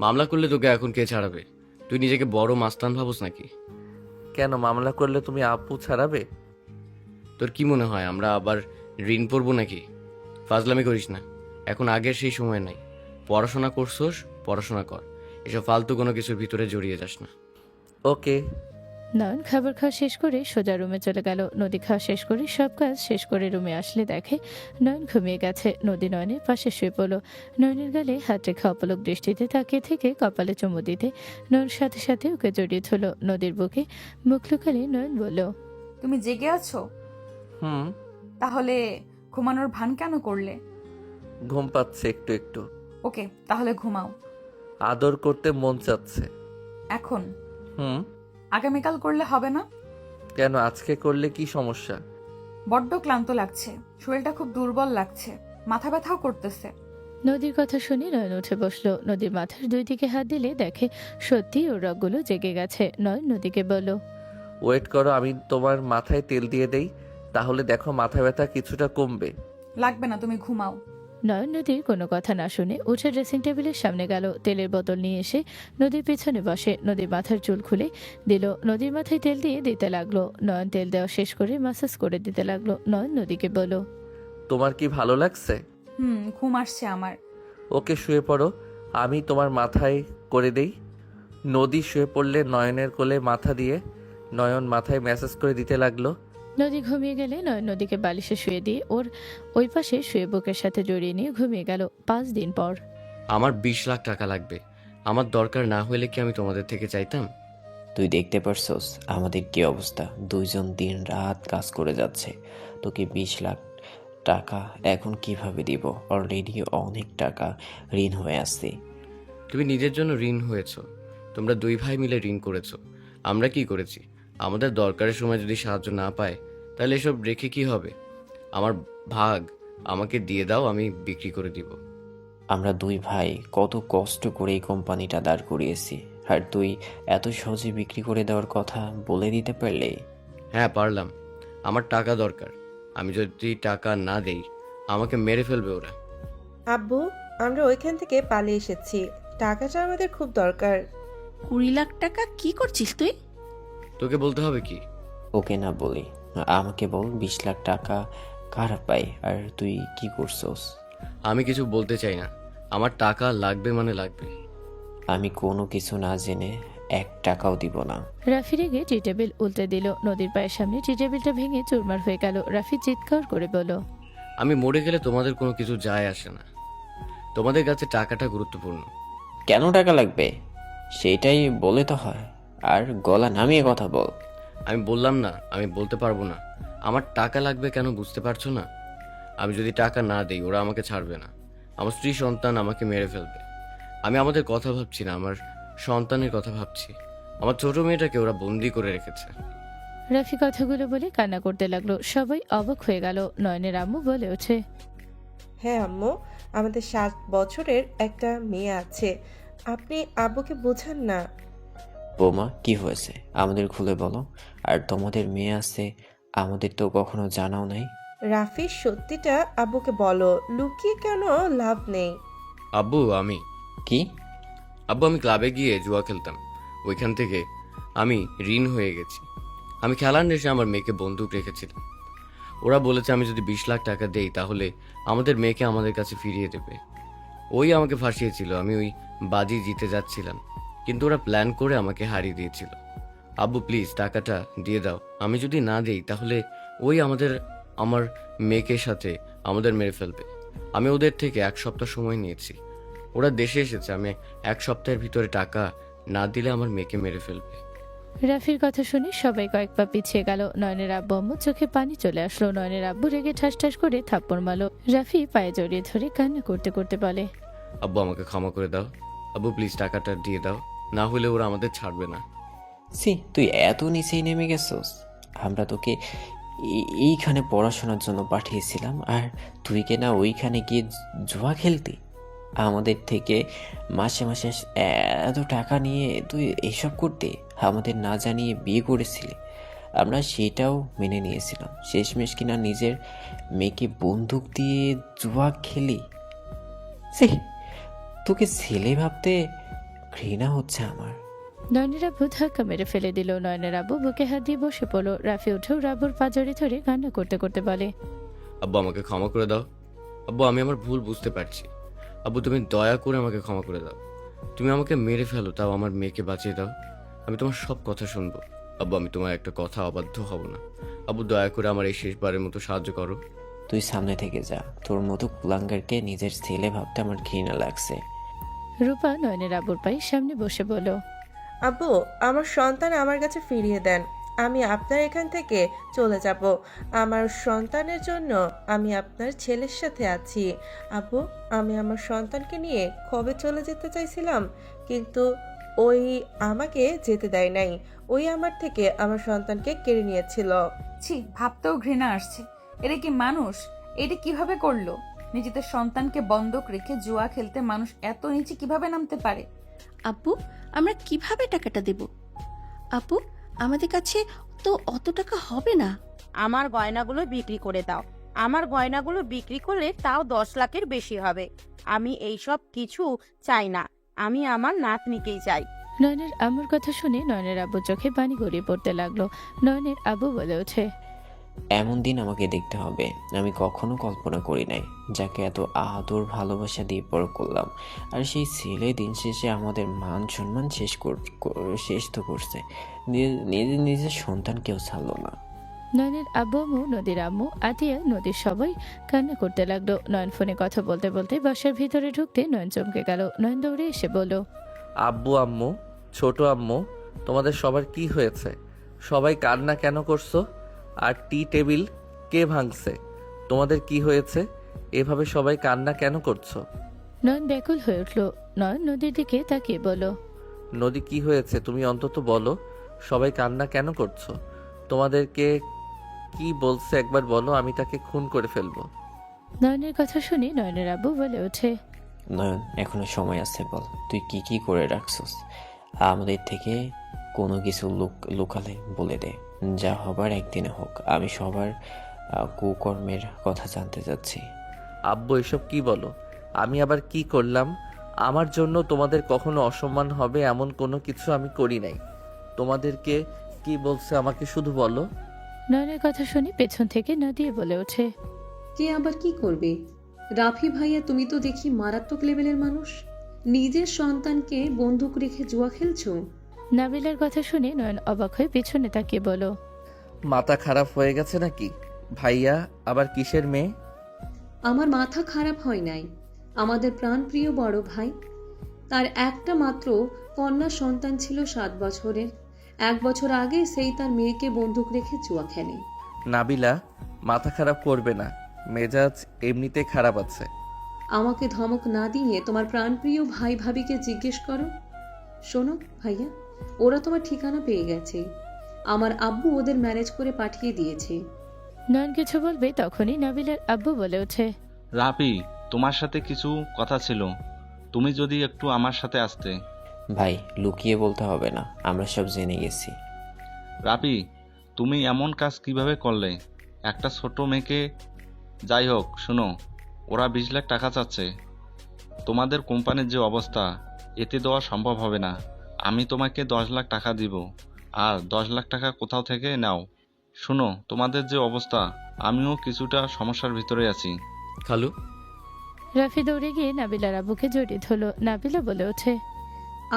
মামলা করলে তোকে এখন কে ছাড়াবে? তুই নিজেকে বড় মাস্তান ভাবস নাকি? কেন মামলা করলে তুমি আপু ছাড়াবে? তোর কি মনে হয় আমরা আবার ঋণ পড়বো নাকি? ফাজলামি করিস না, এখন আগের সেই সময় নাই। পড়াশোনা করছোস, পড়াশোনা কর। এসব ফালতু কোনো কিছুর ভিতরে জড়িয়ে যাস না। ওকে। নয়ন খাবার খাওয়া শেষ করে সোজা রুমে চলে গেল। নদী খাওয়া শেষ করে সব কাজ শেষ করে রুমে আসলে দেখে নয়ন ঘুমিয়ে গেছে। নদী নয়নের পাশে শুয়ে পড়ল। নয়নের গালে হাত রেখে অপলক দৃষ্টিতে তাকিয়ে থেকে কপালে চুমু দিতে নয়ন সাথে সাথে ওকে জড়িয়ে ধরল। নদীর বুকে মুখ লুকালে নয়ন বলল, তুমি জেগে আছো? তাহলে ঘুমানোর ভান কেন করলে? ঘুম পাচ্ছে একটু একটু। ওকে, তাহলে ঘুমাও। আদর করতে মন চাচ্ছে। এখন? আগামীকাল করলে হবে না? কেন, আজকে করলে কি সমস্যা? বড্ড ক্লান্ত লাগছে, শরীরটা খুব দুর্বল লাগছে, মাথা ব্যথাও করতেছে। নদীর কথা শুনে নয়ন উঠে বসলো। নদীর মাথার দুই দিকে হাত দিলে দেখে সত্যি ওর রগগুলো জেগে গেছে। নয়ন নদীকে বলল, ওয়েট করো, আমি তোমার মাথায় তেল দিয়ে দেই, তাহলে দেখো মাথা ব্যথা কিছুটা কমবে। লাগবে না, তুমি ঘুমাও। নয়ন নদীর কোনো কথা না শুনে উঠে ড্রেসিং টেবিলের সামনে গেল। তেলের বোতল নিয়ে এসে নদীর পিছনে বসে নদীর মাথার চুল খুলে দিল। নদীর মাথায় তেল দিয়ে দিতে লাগলো। নয়ন তেল দেওয়া শেষ করে ম্যাসাজ করে দিতে লাগলো। নয়ন নদীকে বলল, তোমার কি ভালো লাগছে? ঘুম আসছে আমার। ওকে, শুয়ে পড়ো, আমি তোমার মাথায় করে দেই। নদী শুয়ে পড়লে নয়নের কোলে মাথা দিয়ে নয়ন মাথায় ম্যাসাজ করে দিতে লাগলো। নদী ঘুমিয়ে গেলে নয়ন নদীকে বালিশে শুয়ে দিয়ে ওর ওই পাশে শুয়ে বুকের সাথে জড়িয়ে নিয়ে ঘুমিয়ে গেল। 5 দিন পর। আমার 20 লাখ টাকা লাগবে। আমার দরকার না হলে কি আমি তোমাদের থেকে চাইতাম? তুই দেখতে পারছস আমাদের কি অবস্থা? দুইজন দিন রাত কাজ করে যাচ্ছে, তোকে 20 লাখ টাকা এখন কিভাবে দিব? অলরেডি অনেক টাকা ঋণ হয়ে আসছে। তুমি নিজের জন্য ঋণ হয়েছ, তোমরা 2 ভাই মিলে ঋণ করেছো। আমরা কি করেছি? আমাদের দরকারের সময় যদি সাহায্য না পায় তাহলে এসব রেখে কি হবে? আমার ভাগ আমাকে দিয়ে দাও, আমি বিক্রি করে দিব। আমরা 2 ভাই কত কষ্ট করে এই কোম্পানিটা দাঁড় করিয়েছি, আর তুই এত সহজে বিক্রি করে দেওয়ার কথা বলে দিতে পারলে? হ্যাঁ পারলাম, আমার টাকা দরকার। আমি যদি টাকা না দেই আমাকে মেরে ফেলবে ওরা। আব্বু, আমরা ওইখান থেকে পালিয়ে এসেছি, টাকাটা আমাদের খুব দরকার। 20 লাখ টাকা কি করছিস তুই? তোকে বলতে হবে কি? ওকে না বলি, আমাকে বল 20 লাখ টাকা কারা পাই, আর তুই কি করছস? আমি কিছু বলতে চাই না, আমার টাকা লাগবে মানে লাগবে। আমি কোনো কিছু না জেনে 1 টাকাও দিব না। রাফি রেগে টি টেবিল উল্টে দিল। নদীর পায়ের সামনে টি টেবিলটা ভেঙে চুরমার হয়ে গেল। রাফি চিৎকার করে বলল, আমি মরে গেলে তোমাদের কোনো কিছু যায় আসে না, তোমাদের কাছে টাকাটা গুরুত্বপূর্ণ। কেন টাকা লাগবে সেটাই বলে তো হয়, আর গলা নামিয়ে কথা বল। আমি বললাম না আমি বলতে পারবো না। আমার টাকা লাগবে কেন বুঝতে পারছো না? আমি যদি টাকা না দেই ওরা আমাকে ছাড়বে না, আমার স্ত্রী সন্তান আমাকে মেরে ফেলবে। আমি আমাদের কথা ভাবছি না, আমার সন্তানের কথা ভাবছি। আমার ছোট মেয়েটাকে ওরা বন্দি করে রেখেছে। রাফি কথাগুলো বলে কান্না করতে লাগলো। সবাই অবাক হয়ে গেল। নয়নের আম্মু বলে ওঠে, হ্যাঁ আম্মু, আমাদের 7 বছরের একটা মেয়ে আছে, আপনি আব্বুকে বোঝান না। বৌমা, কি হয়েছে আমাদের খুলে বলো। আর তোমাদের মেয়ে আছে, আমাদের তো কখনো জানাও নাই। রাফির সত্যিটা আব্বুকে বলো, লুকিয়ে কেন লাভ নেই। আব্বু আমি কি? আব্বু আমি ক্লাবে গিয়ে জুয়া খেলতাম, ওইখান থেকে আমি ঋণ হয়ে গেছি। আমি খেলার নেশে আমার মেয়েকে বন্দুক রেখেছিলাম। ওরা বলেছে আমি যদি 20 লাখ টাকা দেই তাহলে আমাদের মেয়েকে আমাদের কাছে ফিরিয়ে দেবে। ওই আমাকে ফাঁসিয়েছিল। আমি ওই বাজি জিতে যাচ্ছিলাম, কিন্তু ওরা প্ল্যান করে আমাকে হারিয়ে দিয়েছিল। আব্বু প্লিজ টাকাটা দিয়ে দাও, আমি যদি না দেই তাহলে ওই আমার মেয়েকে সাথে আমাদের মেরে ফেলবে। আমি ওদের থেকে 1 সপ্তাহ সময় নিয়েছি, ওরা দেশে এসেছে। আমি 1 সপ্তাহের ভিতরে টাকা না দিলে আমার মেয়েকে মেরে ফেলবে। রাফির কথা শুনে সবাই কয়েক পা পিছিয়ে গেল। নয়নের আব্বু আম্মু চোখে পানি চলে আসলো। নয়নের আব্বু রেগে ঠাস ঠাস করে থাপ্পড় মারল। রাফি পায়ে জড়িয়ে ধরে কান্না করতে করতে বলে, আব্বু আমাকে ক্ষমা করে দাও, আব্বু প্লিজ টাকাটা দিয়ে দাও, না হলে ওরা আমাদের ছাড়বে না। সি, তুই এত নিচেই নেমে গেছস? আমরা তোকে এইখানে পড়াশোনার জন্য পাঠিয়েছিলাম, আর তুই কে না ওইখানে গিয়ে জুয়া খেলতি? আমাদের থেকে মাসে মাসে এত টাকা নিয়ে তুই এসব করতে? আমাদের না জানিয়ে বিয়ে করেছিলি, আমরা সেটাও মেনে নিয়েছিলাম। শেষমেশ কিনা নিজের মেয়েকে বন্দুক দিয়ে জুয়া খেলি। সে, তোকে ছেলে ভাবতে ঘৃণা হচ্ছে আমার। নয়নের আব্বু ধাক্কা মেরে ফেলে দিল। নয়নের আব্বু বুকে হাত দিয়ে বসে পড়ল। রাফি উঠেও রাব্বুর পা জড়িয়ে ধরে কান্না করতে করতে বলে, আব্বু আমাকে ক্ষমা করে দাও। আব্বু আমি আমার ভুল বুঝতে পারছি। আব্বু তুমি দয়া করে আমাকে ক্ষমা করে দাও। তুমি আমাকে মেরে ফেলো, তাও আমার মেয়েকে বাঁচিয়ে দাও। আমি তোমার সব কথা শুনবো। আব্বু আমি তোমার একটা কথা অবাধ্য হব না। আব্বু দয়া করে আমার এই শেষবারের মতো সাহায্য করো। তুই সামনে থেকে যা, তোর মতো কুলাঙ্গারকে নিজের ছেলে ভাবতে আমার ঘৃণা লাগছে। রূপা নয়নের আব্বুর পায়ের সামনে বসে বলল, আব্বু, আমার সন্তান আমার কাছে ফিরিয়ে দেন। আমি আপনার এখান থেকে চলে যাব। আমার সন্তানের জন্য আমি আপনার ছেলের সাথে আছি। আব্বু, আমি আমার সন্তানকে নিয়ে কবে চলে যেতে চাইছিলাম, কিন্তু ওই আমাকে যেতে দেয় নাই। ওই আমার থেকে আমার সন্তানকে কেড়ে নিয়েছিল। ছি, ভাবতেও ঘৃণা আসছে। এটা কি মানুষ? এটা কিভাবে করলো? নিজেদের সন্তানকে বন্ধক রেখে জুয়া খেলতে মানুষ এত নিচে কিভাবে নামতে পারে? আপু, আমরা কিভাবে টাকাটা দেব? আপু, আমাদের কাছে তো অত টাকা হবে না। আমার গয়নাগুলো বিক্রি করে দাও। আমার গয়নাগুলো বিক্রি করলে তাও 10 লাখের বেশি হবে। আমি এই সব কিছু চাই না, আমি আমার নাতনিকেই চাই। নয়নের আম্মুর কথা শুনে নয়নের আব্বু চোখে পানি গড়িয়ে পড়তে লাগলো। নয়নের আব্বু বলে ওঠে, এমন দিন আমাকে দেখতে হবে। আমি কখনো কল্পনা করি নাই যাকে এত আদর ভালোবাসা দিয়ে বড় করলাম, আর সেই ছেলে দিন শেষে আমাদের মান সম্মান শেষ তো করছে, নিজের সন্তানকেও ছাড়লো না। নয়নের আব্বু আম্মু, নদীর আম্মু, আতিয়া, নদীর সবাই কান্না করতে লাগলো। নয়ন ফোনে কথা বলতে বলতে বাসার ভিতরে ঢুকতে নয়ন চমকে গেল। নয়ন দৌড়ে এসে বলল, আব্বু আম্মু, ছোট আম্মু, তোমাদের সবার কি হয়েছে? সবাই কান্না কেন করছো? আর টি টেবিল কে ভাঙছে? তোমাদের কি হয়েছে? এভাবে সবাই কান্না কেন করছো? নয়ন ব্যাকুল হয়ে উঠল। নয়ন নদীর দিকে তাকিয়ে বলল, নদী, কি হয়েছে তুমি অন্তত বলো। সবাই কান্না কেন করছো? তোমাদেরকে কি বলছে একবার বলো, আমি তাকে খুন করে ফেলবো। নয়নের কথা শুনে নয়নের আব্বু বলে ওঠে, নয়ন, এখনো সময় আছে, বল তুই কি কি করে রাখছস। আমাদের থেকে কোনো কিছু লুকালে বলে দে, যা হবার একদিনে হোক। আমি সবার কুকর্মের কথা জানতে চাচ্ছি। আব্বু, এসব কি বলো? আমি আবার কি করলাম? আমার জন্য তোমাদের কখনো অসম্মান হবে এমন কোনো কিছু আমি করি নাই। তোমাদেরকে কি বলছে আমাকে শুধু বলো। নয়নের কথা শুনে পেছন থেকে নাদিয়া বলে ওঠে, কে আবার কি করবে? রাফি ভাইয়া, তুমি তো দেখি মারাত্মক লেভেলের মানুষ। নিজের সন্তানকে বন্দুক রেখে জুয়া খেলছো? নাবিলার কথা শুনে নয়ন অবাক হয়ে পেছনে তাকিয়ে বলো, মাথা খারাপ হয়ে গেছে নাকি? ভাইয়া আবার কিসের মেয়ে? আমার মাথা খারাপ হয় নাই। আমাদের প্রাণপ্রিয় বড় ভাই, তার একটা মাত্র কন্যা সন্তান ছিল 7 বছরের। 1 বছর আগে সেই তার মেয়েকে বন্দুক রেখে জুয়া খেলে। নাবিলা, মাথা খারাপ করবে না, মেজাজ এমনিতে খারাপ আছে। আমাকে ধমক না দিয়ে তোমার প্রাণপ্রিয় ভাই ভাবিকে জিজ্ঞেস করো। শোনো ভাইয়া, ওরা তোমার ঠিকানা পেয়ে গেছে। আমার আব্বু ওদের ম্যানেজ করে পাঠিয়ে দিয়েছে। নয়ন কিছু বলবে তখনই নাবিলার আব্বু বলে ওঠে, রাপি, তোমার সাথে কিছু কথা ছিল, তুমি যদি একটু আমার সাথে আসতে। ভাই, লুকিয়ে বলতে হবে না, আমরা সব জেনে গেছি। রাপি, তুমি এমন কাজ কিভাবে করলে? একটা ছোট মেয়েকে। যাই হোক, শোনো, ওরা 20 লাখ টাকা চাচ্ছে। তোমাদের কোম্পানির যে অবস্থা, এতে দেওয়া সম্ভব হবে না। আমি তোমাকে 10 লাখ টাকা দিব, আর 10 লাখ টাকা কোথাও থেকে নাও। শোনো, তোমাদের যে অবস্থা, আমিও কিছুটা সমস্যার ভিতরে আছি। খালু, রাফি দৌড়ে গিয়ে নাবিলার আব্বুকে জড়িয়ে ধরল। নাবিলা বলে ওঠে,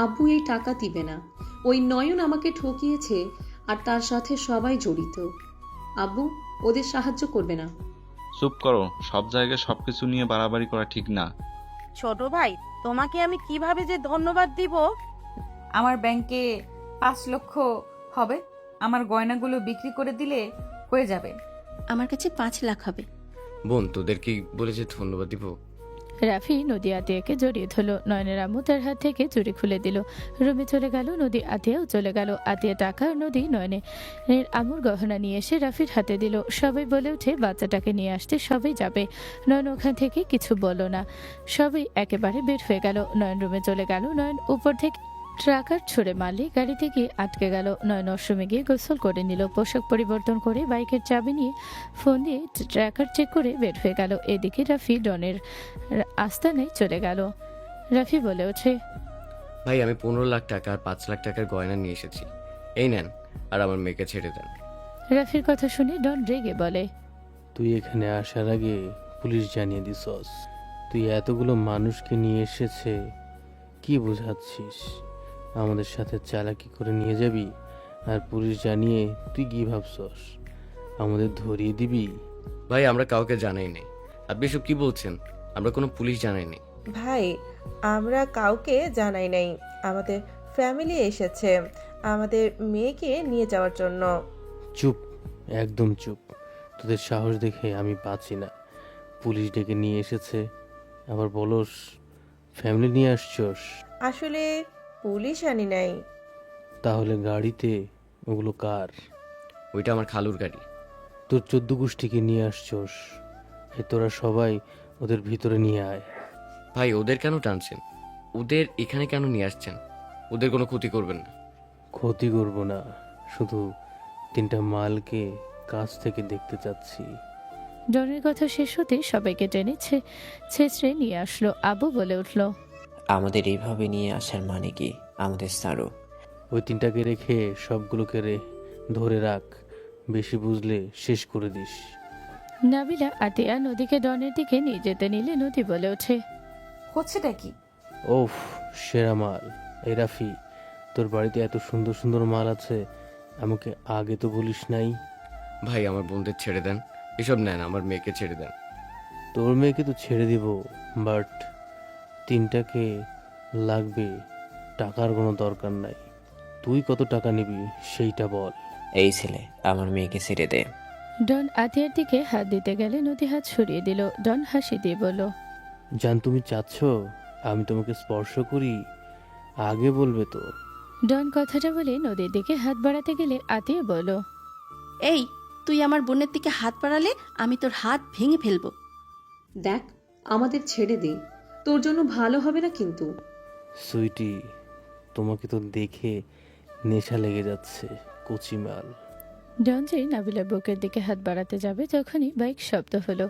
আব্বু এই টাকা দিবে না। ওই নয়ন আমাকে ঠকিয়েছে, আর তার সাথে সবাই জড়িত। আব্বু ওদের সাহায্য করবে না। চুপ করো, সব জায়গায় সবকিছু নিয়ে বাড়াবাড়ি করা ঠিক না। ছোট ভাই, তোমাকে আমি কিভাবে যে ধন্যবাদ দিব। আমার ব্যাংকে 5 লক্ষ হবে। আমার গয়নাগুলো বিক্রি করে দিলে হয়ে যাবে। আমার কাছে 5 লাখ হবে। বোন, তোদের কি বলেছে ধন্যবাদ দিব? রাফি নদী আতিয়াকে জড়িয়ে ধরল। নয়নের আম্মু তার হাত থেকে চুরি খুলে দিল। রুমে চলে গেল। নদী আতিয়াও চলে গেল। আতিয়া টাকা আর নদী নয়নের আম্মুর গহনা নিয়ে এসে রাফির হাতে দিল। সবাই বলে উঠে বাচ্চাটাকে নিয়ে আসতে সবাই যাবে। নয়ন ওখান থেকে কিছু বলল না। সবাই একেবারে বের হয়ে গেল। নয়ন রুমে চলে গেল। নয়ন উপর থেকে ট্রাকার ছুড়ে মারলে গাড়িতে গিয়ে আটকে গেল। নয়ন ওয়াশরুমে গিয়ে গোসল করে নিল। পোশাক পরিবর্তন করে বাইকের চাবি নিয়ে ফোন দিয়ে ট্র্যাকার চেক করে বের হয়ে গেল। এদিকে রাফি ডনের আস্তানায় চলে গেল। রাফি বলে ওঠে, ভাই, আমি 15 লাখ টাকা আর 5 লাখ টাকার গয়না নিয়ে এসেছি, এই নেন, আর আমার মেয়েকে ছেড়ে দেন। রাফির কথা শুনে ডন রেগে বলে, তুই এখানে আসার আগে পুলিশ জানিয়ে দিছস। তুই এতগুলো মানুষকে নিয়ে এসেছে, কি বোঝাচ্ছিস? আমাদের সাথে চালাকি করে নিয়ে যাবি, আর পুলিশ জানিয়ে তুই কি ভাবছস আমাদের ধরিয়ে দিবি? ভাই, আমরা কাউকে জানাই নাই। আপনি সব কি বলছেন? আমরা কোনো পুলিশ জানাই নাই। ভাই, আমরা কাউকে জানাই নাই। আমাদের ফ্যামিলি এসেছে আমাদের মেয়েকে নিয়ে যাওয়ার জন্য। চুপ, একদম চুপ। তোদের সাহস দেখে আমি বাঁচি না। পুলিশ ডেকে নিয়ে এসেছে, আবার বলস ফ্যামিলি নিয়ে আসছস। আসলে পুলিশ আনি নাই। তাহলে গাড়িতে ওগুলো কার? ওইটা আমার খালুর গাড়ি। তোর 14 গোষ্ঠীকে নিয়ে আসছস। তোরা সবাই ওদের ভিতরে নিয়ে আয়। ভাই ওদের কেন টানছেন? ওদের এখানে কেন নিয়ে আসছেন? ওদের কোনো ক্ষতি করবেন না। ক্ষতি করব না, শুধু 3টা মালকে কাছ থেকে দেখতে চাচ্ছি। ডনের কথা শেষ হতে সবাইকে টেনে ছেঁচড়ে নিয়ে আসলো। আবু বলে উঠল, আমাদের এইভাবে নিয়ে আসার মানে কি? আমাদের সারো। ওই 3টাকে রেখে সবগুলোকে ধরে রাখ, বেশি বুঝলে শেষ করে দিস। নাবিলা আতিয়া নদীকে ডনের দিকে নিয়ে যেতে নিলে নদী বলে ওঠে, হচ্ছেটা কি? ওফ, সেরা মাল। এই রাফি, তোর বাড়িতে এত সুন্দর সুন্দর মাল আছে, আমাকে আগে তো বলিস নাই। ভাই আমার বোনদের ছেড়ে দেন, এসব নেন, আমার মেয়েকে ছেড়ে দেন। তোর মেয়েকে তো ছেড়ে দিব, বাট 3টাকে লাগবে, টাকার কোনো দরকার নাই। তুই কত টাকা নিবি সেইটা বল। এই ছেলে, আমার মেয়েকে ছেড়ে দে। ডন আতিয়ার দিকে হাত দিতে গেলে নদী হাত সরিয়ে দিল। ডন হাসি দিয়ে বলল, জান, তুমি চাচ্ছ আমি তোমাকে স্পর্শ করি? আগে বলবে তো। ডন কথাটা বলে নদীর দিকে হাত বাড়াতে গেলে আতিয়া বলল, এই তুই আমার বোনের দিকে হাত বাড়ালে আমি তোর হাত ভেঙে ফেলবো। দেখ, আমাদের ছেড়ে দে, তোর জন্য ভালো হবে না কিন্তু। সুইটি, তোমাকে তো দেখে নেশা লেগে যাচ্ছে, কচি মাল। ডন যে নাবিলার বুকের দিকে হাত বাড়াতে যাবে তখনই বাইক শব্দ হলো।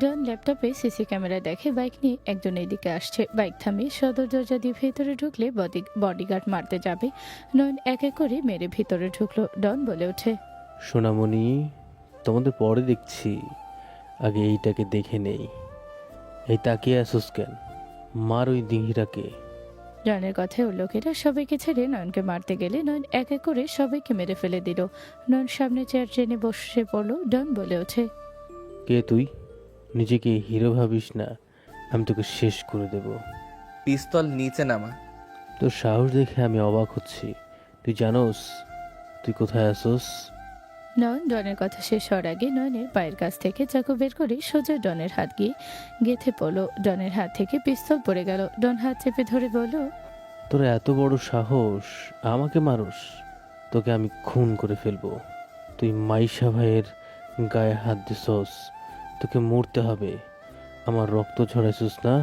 ডন ল্যাপটপে সিসি ক্যামেরা দেখে বাইক নিয়ে একজন এদিকে আসছে। বাইক থামিয়ে সদর দরজা দিয়ে ভেতরে ঢুকলে বডিগার্ড মারতে যাবে। নয়ন এক এক করে মেরে ভিতরে ঢুকলো। ডন বলে ওঠে, সোনামণি, তোমাদের পরে দেখছি, আগে এইটাকে দেখে নেই। এই তাকিয়ে আসোস কেন? মার ওই দিঘিটাকে। ডনের কথায় ওর লোকেরা সবাইকে ছেড়ে নয়নকে মারতে গেলে নয়ন এক এক করে সবাইকে মেরে ফেলে দিল। নয়ন সামনে চেয়ার ট্রেনে বসে পড়লো। ডন বলে ওঠে, কে তুই? নিজেকে হিরো ভাবিস না, আমি তোকে শেষ করে দেব। পিস্তল নিচে নামা। তোর সাহস দেখে আমি অবাক হচ্ছি। তুই জানোস তুই কোথায় আসোস? নয়ন ডনের কথা শেষ হওয়ার আগে নয়নের পায়ের কাছ থেকে চাকু বের করে সোজা ডনের হাত গিয়ে গেথে পড়লো। ডনের হাত থেকে পিস্তল পড়ে গেল। ডন হাত চেপে ধরে বলল, তোর এত বড় সাহস, আমাকে মারুস? তোকে আমি খুন করে ফেলবো। তুই মাইশা ভাইয়ের গায়ে হাত দিছস, তোকে মরতে হবে। আমার রক্ত ঝরাইছিস না,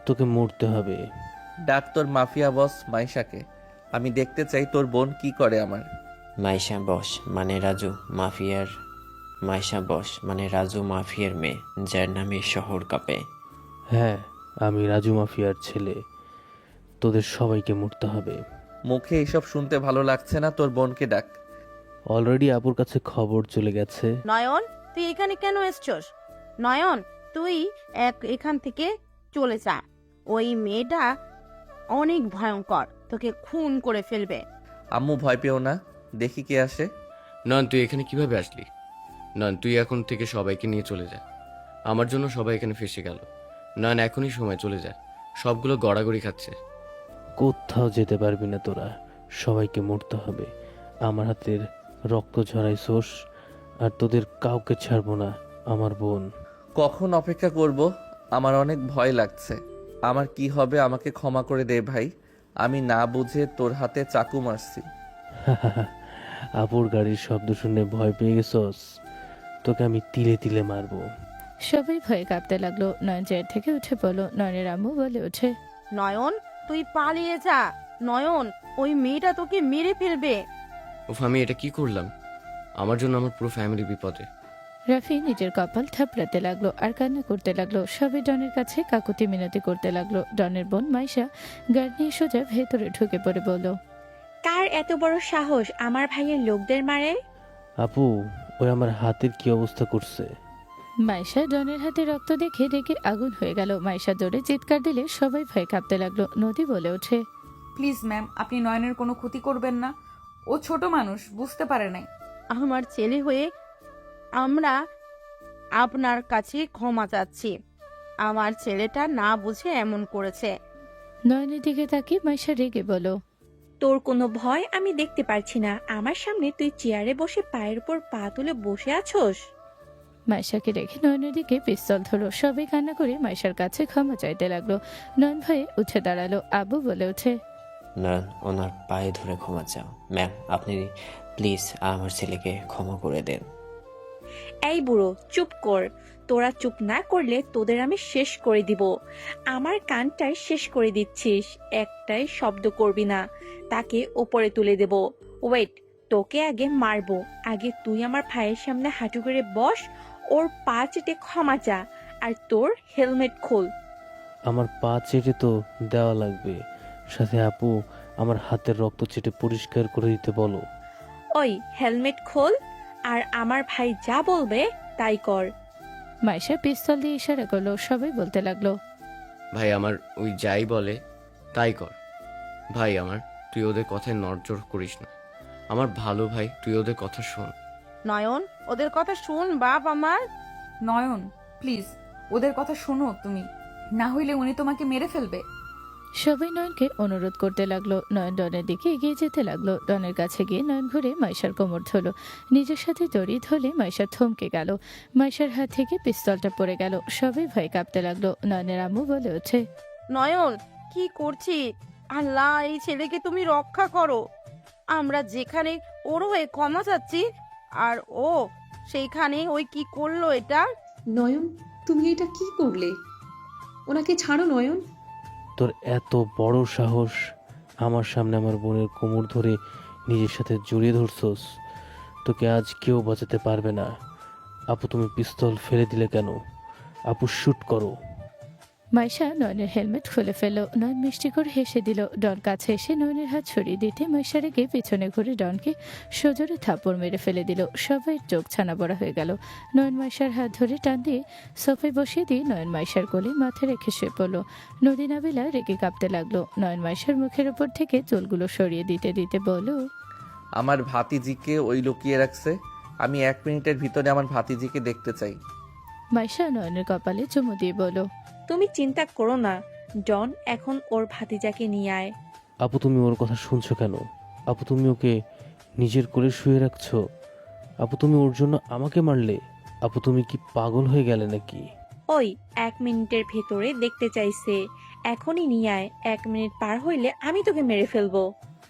তোকে মরতে হবে। ডাক তোর মাফিয়া বস মাইশাকে, আমি দেখতে চাই তোর বোন কি করে আমার। মাইশা বস মানে রাজু মাফিয়ার মাইশা বস মানে রাজু মাফিয়ার মেয়ে, যার নামে শহর কাঁপে। হ্যাঁ, আমি রাজু মাফিয়ার ছেলে। তোদের সবাইকে মরতে হবে। মুখে এইসব শুনতে ভালো লাগছে না, তোর বোনকে ডাক। অলরেডি আপুর কাছে খবর চলে গেছে। নয়ন, তুই এখানে কেন এসছস? নয়ন, তুই এখান থেকে চলে যা। ওই মেয়েটা অনেক ভয়ঙ্কর, তোকে খুন করে ফেলবে। আম্মু ভয় পেও না, দেখি কে আসে। নন, তুই এখানে কিভাবে আসলি? নন, তুই এখন থেকে সবাইকে নিয়ে চলে যা। আমার জন্য সবাই এখানে ফেসে গেল। নন, এখনই সময় চলে যা, সবগুলো গড়াগড়ি খাচ্ছে। কোথাও যেতে পারবি না তোরা, সবাইকে মরতে হবে। আমার হাতের রক্ত ঝরাইছোস, আর তোদের কাউকে ছাড়বো না। আমার বোন। কখন অপেক্ষা করব? আমার অনেক ভয় লাগছে। আমার কি হবে আমাকে ক্ষমা করে দে ভাই, আমি না বুঝে তোর হাতে চাকু মারছি। আপুর গাড়ির শব্দ শুনে ভয় পেয়ে গেছস? তোকে আমি তিলে তিলে মারবো। সবাই ভয়ে কাঁপতে লাগলো। নয়ন চেয়ার থেকে উঠে পড়লো। নয়নের আম্মু বলে ওঠে, নয়ন, তুই পালিয়ে যা। নয়ন, ওই মেয়েটা তোকে মেরে ফেলবে। উফ, আমি এটা কি করলাম? আমার জন্য আমার পুরো ফ্যামিলি বিপদে। রাফি নিজের কপাল থাপড়াতে লাগলো আর কান্না করতে লাগলো। সবাই ডনের কাছে কাকুতি মিনতি করতে লাগলো। ডনের বোন মাইশা গার্ড নিয়ে সোজা ভেতরে ঢুকে পড়ে বলল, কার এত বড় সাহস আমার ভাইয়ের লোকদের মারে? আপু, ওই আমার হাতের কি অবস্থা করছে? মাইশা ডনের হাতে রক্ত দেখে রেগে আগুন হয়ে গেল। মাইশা জোরে চিৎকার দিলে সবাই ভয় কাঁপতে লাগলো। নদী বলে ওঠে, প্লিজ ম্যাম, আপনি নয়নের কোনো ক্ষতি করবেন না। ও ছোট মানুষ, বুঝতে পারে নাই। আমার ছেলে হয়ে আমরা আপনার কাছে ক্ষমা চাচ্ছি। আমার ছেলেটা না বুঝে এমন করেছে। নয়নের দিকে তাকিয়ে মাইশা রেগে বলো, তোর কোনো ভয় আমি দেখতে পারছি না। আমার সামনে তুই চেয়ারে বসে পায়ের উপর পা তুলে বসে আছোস। মাইশাকে রেখে নয়নের দিকে পিস্তল ধরো। সবাই কান্না করে মাইশার কাছে ক্ষমা চাইতে লাগলো। নয়ন ভয়ে উঠে দাঁড়ালো। আবু বলে ওঠে, নয়ন, ওনার পায়ে ধরে ক্ষমা চাও। ম্যাম, আপনি প্লিজ আমার ছেলেকে ক্ষমা করে দেন। এই বুড়ো, চুপ কর। তোরা চুপ না করলে তোদের আমি শেষ করে দিব। আমার কানটাই শেষ করে দিচ্ছিস, একটাই শব্দ করবি না, তাকে ওপরে তুলে দেব। ওয়েট, তোকে আগে মারবো, আগে তুই আমার ভাইয়ের সামনে হাঁটু করে বস, ওর পা চেটে ক্ষমা চা, আর তোর হেলমেট খোল। আমার পা চেটে তো দেওয়া লাগবে, সাথে আপু আমার হাতের রক্ত চেটে পরিষ্কার করে দিতে বলো। ওই হেলমেট খোল, আর আমার ভাই যা বলবে তাই কর। মাইশা পিস্তল দিয়ে ইশারা করলো। সবাই বলতে লাগলো, ভাই আমার ওই যাই বলে তাই কর। ভাই আমার, তুই ওদের কথায় নড়চড় করিস না। আমার ভালো ভাই, তুই ওদের কথা শোন। নয়ন, ওদের কথা শুন বাপ আমার। নয়ন প্লিজ, ওদের কথা শোনো তুমি, না হইলে উনি তোমাকে মেরে ফেলবে। সবাই নয়নকে অনুরোধ করতে লাগলো। নয়ন ডনের দিকে এগিয়ে যেতে লাগলো। ডনের কাছে গিয়ে নয়ন ঘুরে মাইশার কোমর ধরলো, নিজের সাথে জড়িয়ে ধরলে মাইশা থমকে গেল। মাইশার হাত থেকে পিস্তলটা পড়ে গেল। সবাই ভয় কাঁপতে লাগলো। নয়নের আম্মু বলে ওঠে, নয়ন কি করছিস? আল্লাহ, এই ছেলেকে তুমি রক্ষা করো। আমরা যেখানে ওর হয়ে ক্ষমা চাচ্ছি, আর ও সেইখানে ওই কি করলো এটা? নয়ন, তুমি এটা কি করলে? ওনাকে ছাড়ো নয়ন। তোর এত বড় সাহস, আমার সামনে আমার বোনের কোমর ধরে নিজের সাথে জড়িয়ে ধরছস? তোকে আজ কেউ বাঁচাতে পারবে না। আপু তুমি পিস্তল ফেলে দিলে কেন? আপু শুট করো। মাইশা নয়নের হেলমেট খুলে ফেললো। নয়ন মিষ্টি করে হেসে দিল। ডন কাছে এসে নয়নের হাত ছড়িয়ে দিতে মাইশা রেগে পেছনে ঘুরে ডনকে সজোরে থাপড় মেরে ফেলে দিল। সবাই চোখ ছানা বড়া হয়ে গেল। নয়ন মাইশার হাত ধরে টান দিয়ে সোফায় বসিয়ে দিয়ে নয়ন মাইশার কোলে মাথা রেখে শুয়ে পড়লো। নদী নাবিলা রেগে কাঁপতে লাগলো। নয়ন মাইশার মুখের উপর থেকে চুলগুলো সরিয়ে দিতে দিতে বলল, আমার ভাতিজিকে ওই লুকিয়ে রাখছে। আমি 1 মিনিটের ভিতরে আমার ভাতিজিকে দেখতে চাই। মাইশা নয়নের কপালে চুমু দিয়ে বলল, তুমি চিন্তা করো না, ডন এখন ওর ভাতিজাকে নিয়ে আয়। আপু তুমি ওর কথা শুনছো কেন? আপু তুমি ওকে নিজের কোলে শুয়ে রাখছো? আপু তুমি ওর জন্য আমাকে মারলে? আপু তুমি কি পাগল হয়ে গেলে নাকি? ওই 1 মিনিটের ভেতরে দেখতে চাইছে, এখনই নিয়ে আয়। 1 মিনিট পার হইলে আমি তোকে মেরে ফেলবো।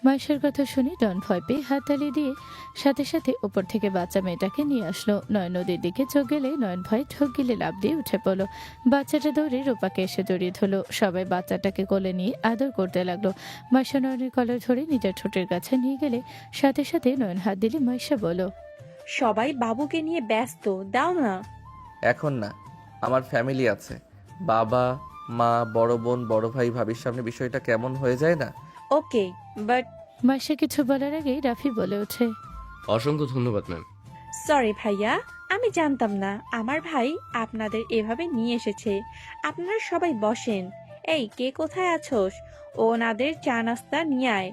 মাইশার কথা শুনে ডন ভয় পেয়ে হাততালি দিয়ে সাথে সাথে উপর থেকে বাচ্চা মেয়েটাকে নিয়ে আসলো। নয়ন নদীর দিকে চোখ গেলে নয়ন ভয় ঠক গিলে লাফ দিয়ে উঠে পড়লো। বাচ্চাটা দৌড়ে রূপাকে এসে জড়িয়ে ধরলো। সবাই বাচ্চাটাকে কোলে নিয়ে আদর করতে লাগলো। মাইশা নয়নের কলার ধরে নিজের ঠোঁটের কাছে নিয়ে গেলে সাথে সাথে নয়ন হাত দিলে মাইশা বলল, সবাই বাবুকে নিয়ে ব্যস্ত, দাও না। এখন না, আমার ফ্যামিলি আছে। বাবা মা, বড় বোন, বড় ভাই, ভাবির সামনে বিষয়টা কেমন হয়ে যায় না? ওকে, বাট মাইশা কিছু বলার আগেই রাফি বলে ওঠে, অসংখ্য ধন্যবাদ ম্যাম। সরি ভাইয়া, আমি জানতাম না আমার ভাই আপনাদের এভাবে নিয়ে এসেছে। আপনারা সবাই বসেন। এই কে কোথায় আছোস? ওনাদের চা নাস্তা নিয়ে আয়।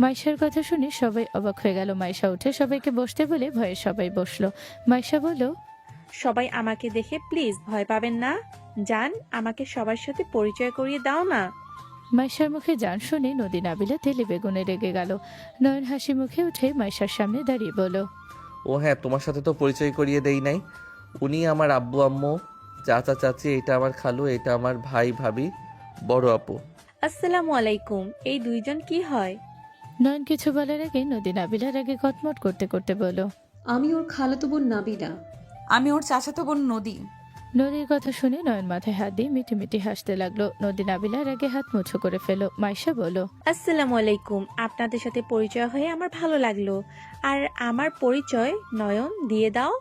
মাইশার কথা শুনে সবাই অবাক হয়ে গেল। মাইশা উঠে সবাইকে বসতে বলে ভয়ে সবাই বসলো। মাইশা বলল, সবাই আমাকে দেখে প্লিজ ভয় পাবেন না। জান, আমাকে সবার সাথে পরিচয় করিয়ে দাও না। মাইশার মুখে জান শুনে নদী নাবিলা তেলে বেগুনে রেগে গেল। নয়ন হাসি মুখে উঠে মাইশার সামনে দাঁড়িয়ে বলল, ও হ্যাঁ, তোমার সাথে তো পরিচয় করিয়ে দেই নাই। উনি আমার আব্বু আম্মু, চাচা চাচি, এটা আমার খালু, এটা আমার ভাই ভাবি, বড় আপু। আসসালামু আলাইকুম। এই দুইজন কি হয়? নয়ন কিছু বলার আগে নদী নাবিলার আগে কটমট করতে করতে বলল, আমি ওর খালাতো বোন নাবিলা। আমি ওর চাচাতো বোন নদী। নদীর কথা শুনে নয়ন মাথায় হাত দিয়ে মিটি মিটি হাসতে লাগলো। নদী নাবিলার আগে হাত মুছো করে ফেল। মাইশা বলল, আসসালামু আলাইকুম। আপনাদের সাথে পরিচয় হয়ে আমার ভালো লাগলো। আর আমার পরিচয় নয়ন, দিয়ে দাও।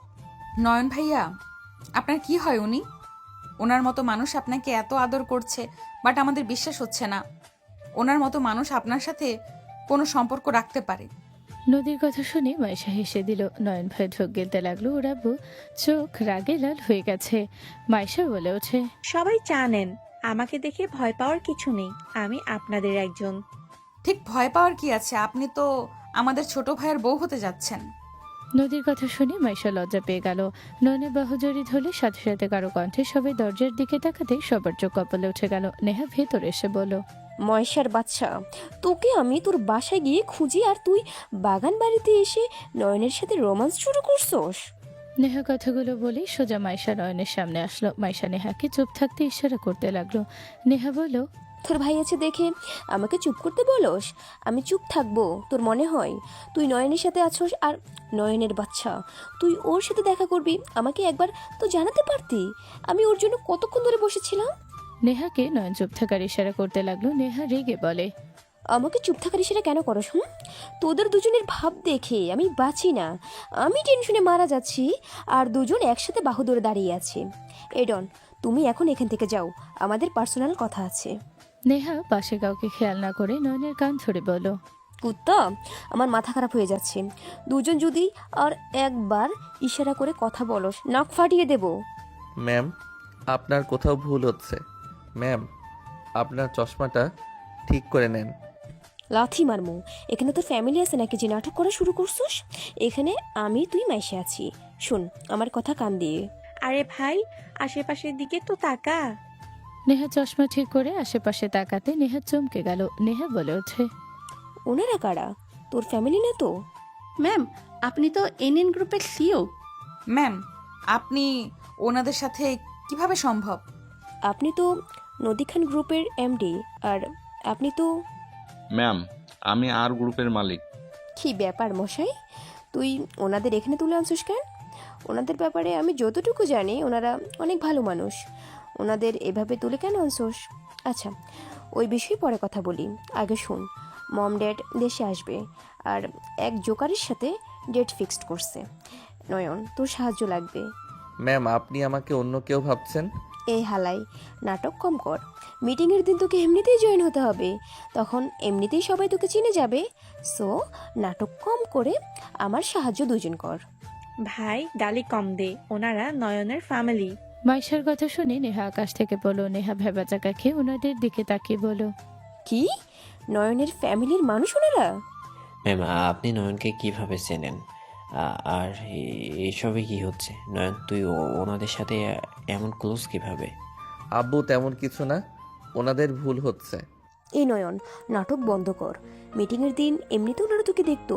নয়ন ভাইয়া, আপনার কি হয়? উনি, ওনার মতো মানুষ আপনাকে এত আদর করছে, বাট আমাদের বিশ্বাস হচ্ছে না ওনার মতো মানুষ আপনার সাথে কোনো সম্পর্ক রাখতে পারে। নদীর কথা শুনে মাইশা হেসে দিল। নয়ন ভয়ে ঢোক গেলতে লাগলো। ওর আব্বু চোখ রাগে লাল হয়ে গেছে। মাইশা বলে ওঠে, সবাই চা নেন। আমাকে দেখে ভয় পাওয়ার কিছু নেই, আমি আপনাদের একজন। ঠিক ভয় পাওয়ার কি আছে? আপনি তো আমাদের ছোট ভাইয়ের বউ হতে যাচ্ছেন। নদীর কথা শুনে মাইশা লজ্জা পেয়ে গেল। নয়নের বাহু জড়িয়ে ধরলে সাথে সাথে কারো কণ্ঠে সবাই দরজার দিকে তাকাতেই সবার চোখ কপালে উঠে গেল। নেহা ভেতরে এসে বলল, ময়সার বাচ্চা, তোকে আমি তোর বাসায় গিয়ে খুঁজি আর তুই বাগান বাড়িতে এসে নয়নের সাথে রোমান্স শুরু করছস। নেহা কথাগুলো বলে সোজা মাইশা নয়নের সামনে আসলো। মাইশা নেহাকে চুপ থাকতে ইশারা করতে লাগলো। নেহা বলল, তোর ভাই আছে দেখে আমাকে চুপ করতে বলস? আমি চুপ থাকবো তোর মনে হয়? তুই নয়নের সাথে আছস, আর নয়নের বাচ্চা তুই ওর সাথে দেখা করবি, আমাকে একবার তো জানাতে পারতি। আমি ওর জন্য কতক্ষণ ধরে বসেছিলাম। নেহাকে নয়ন চুপ থাকার ইশারা করতে লাগলো। নেহা রেগে বলে, আমাকে চুপ থাকার ইশারা কেন করস? তোদের দুজনের ভাব দেখে আমি বাঁচি না। আমি টেনশনে মারা যাচ্ছি, আর দুজন একসাথে বাহু ধরে দাঁড়িয়ে আছে। এডন, তুমি এখন এখান থেকে যাও, আমাদের পার্সোনাল কথা আছে। নেহা পাশে কাউকে খেয়াল না করে নয়নের কান ধরে বলল, কুত্তা, আমার মাথা খারাপ হয়ে যাচ্ছে। দুজন যদি আর একবার ইশারা করে কথা বলস, নাক ফাটিয়ে দেব। ম্যাম, আপনার কোথাও ভুল হচ্ছে। ম্যাম, আপনার চশমাটা ঠিক করে নেন। লাথি মারমু। এখানে তোর ফ্যামিলি আছে নাকি যে নাটক করা শুরু করছিস? এখানে আমি তুই মাইশে আছি। শোন আমার কথা কান দিয়ে। আরে ভাই, আশেপাশের দিকে তো তাকা। নেহা চশমা ঠিক করে আশেপাশে তাকাতে নেহা চমকে গেল। নেহা বলে ওঠে, ওনারা কারা? তোর ফ্যামিলি না তো? ম্যাম, আপনি তো এনএন গ্রুপের সিও। ম্যাম, আপনি ওনাদের সাথে কিভাবে সম্ভব? আপনি তো নদী খান গ্রুপের এমডি, আর আপনি তো... ম্যাম, আমি আর গ্রুপের মালিক। কি ব্যাপার মশাই, তুই ওনাদের এখানে তুলে আনছিস কেন? ওনাদের ব্যাপারে আমি যতটুকু জানি ওনারা অনেক ভালো মানুষ। ওনাদের এভাবে তুলে কেন আনছোস? আচ্ছা, ওই বিষয়ে পরে কথা বলি। আগে শোন, মম ড্যাড দেশে আসবে, আর এক জোকারের সাথে ডেট ফিক্সড করছে। নয়ন, তোর সাহায্য লাগবে। ম্যাম, আপনি আমাকে অন্য কেউ ভাবছেন? এই হালাই, নাটক কম কর। মিটিংয়ের দিন তোকে এমনিতেই জয়েন হতে হবে, তখন এমনিতেই সবাই তোকে চিনে যাবে। সো নাটক কম করে আমার সাহায্য দুজন কর। ভাই, গালি কম দে, ওনারা নয়নের ফ্যামিলি। মাইশার কথা শুনে নেহা আকাশ থেকে বলল। নেহা ভেবাচাকা খেয়ে ওনাদের দিকে তাকিয়ে বলল, কি? নয়নের ফ্যামিলির মানুষ ওনারা? ম্যাম, আপনি নয়নকে কিভাবে চেনেন? আর এসবে কি হচ্ছে? নয়ন, তুই ওনাদের সাথে এমন ক্লোজ কিভাবে? আব্বু, তেমন কিছু না, ওনাদের ভুল হচ্ছে। এই নয়ন, নাটক বন্ধ কর। মিটিংয়ের দিন এমনিতেও ওনারা তোকে দেখতো।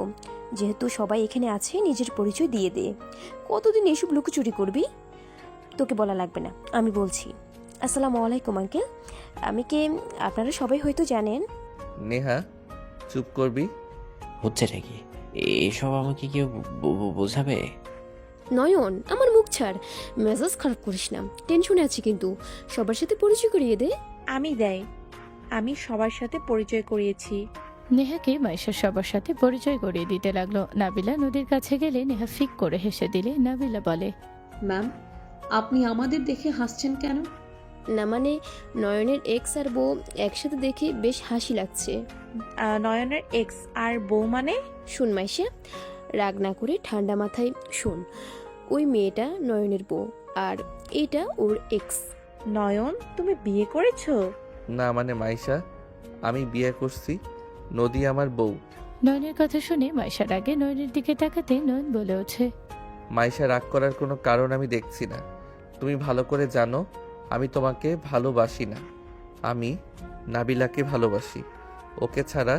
যেহেতু সবাই এখানে আছে, নিজের পরিচয় দিয়ে দে। কতদিন এসব লুকোচুরি করবি? তোকে বলা লাগবে না, আমি বলছি। আসসালামু আলাইকুম আঙ্কেল। আমি কে আপনারা সবাই হয়তো জানেন। নেহা, চুপ করবি? হচ্ছেটা কি এসব? আমাকে কেউ বোঝাবে? নয়ন, আমার মুখ ছাড়, মেজাজ খারাপ করিস না। টেনশনে আছি কিন্তু, সবার সাথে পরিচয় করিয়ে দে। আমি সবার সাথে পরিচয় করিয়েছি। নেহাকে মাইশা সবার সাথে পরিচয় করিয়ে দিতে লাগলো। নাবিলা নদীর কাছে গেলে নেহা ফিক করে হেসে দিলে। নাবিলা বলে, ম্যাম, আপনি আমাদের দেখে হাসছেন কেন? না মানে, নয়নের এক্স আর বউ একসাথে দেখে বেশ হাসি লাগছে। নয়নের এক্স আর বউ মানে? শুন মাইশা, রাগ না করে ঠান্ডা মাথায় শোন। ওই মেয়েটা নয়নের বউ, আর এটা ওর এক্স। নয়ন, তুমি বিয়ে করেছো? না মানে মাইশা, আমি বিয়ে করছি, নদী আমার বউ। নয়নের কথা শুনে মাইশা রাগে নয়নের দিকে তাকাতে নয়ন বলে ওঠে, মাইশা, রাগ করার কোনো কারণ আমি দেখছি না। তুমি ভালো করে জানো আমি তোমাকে ভালোবাসি না। আমি নাবিলাকে ভালোবাসি, ওকে ছাড়া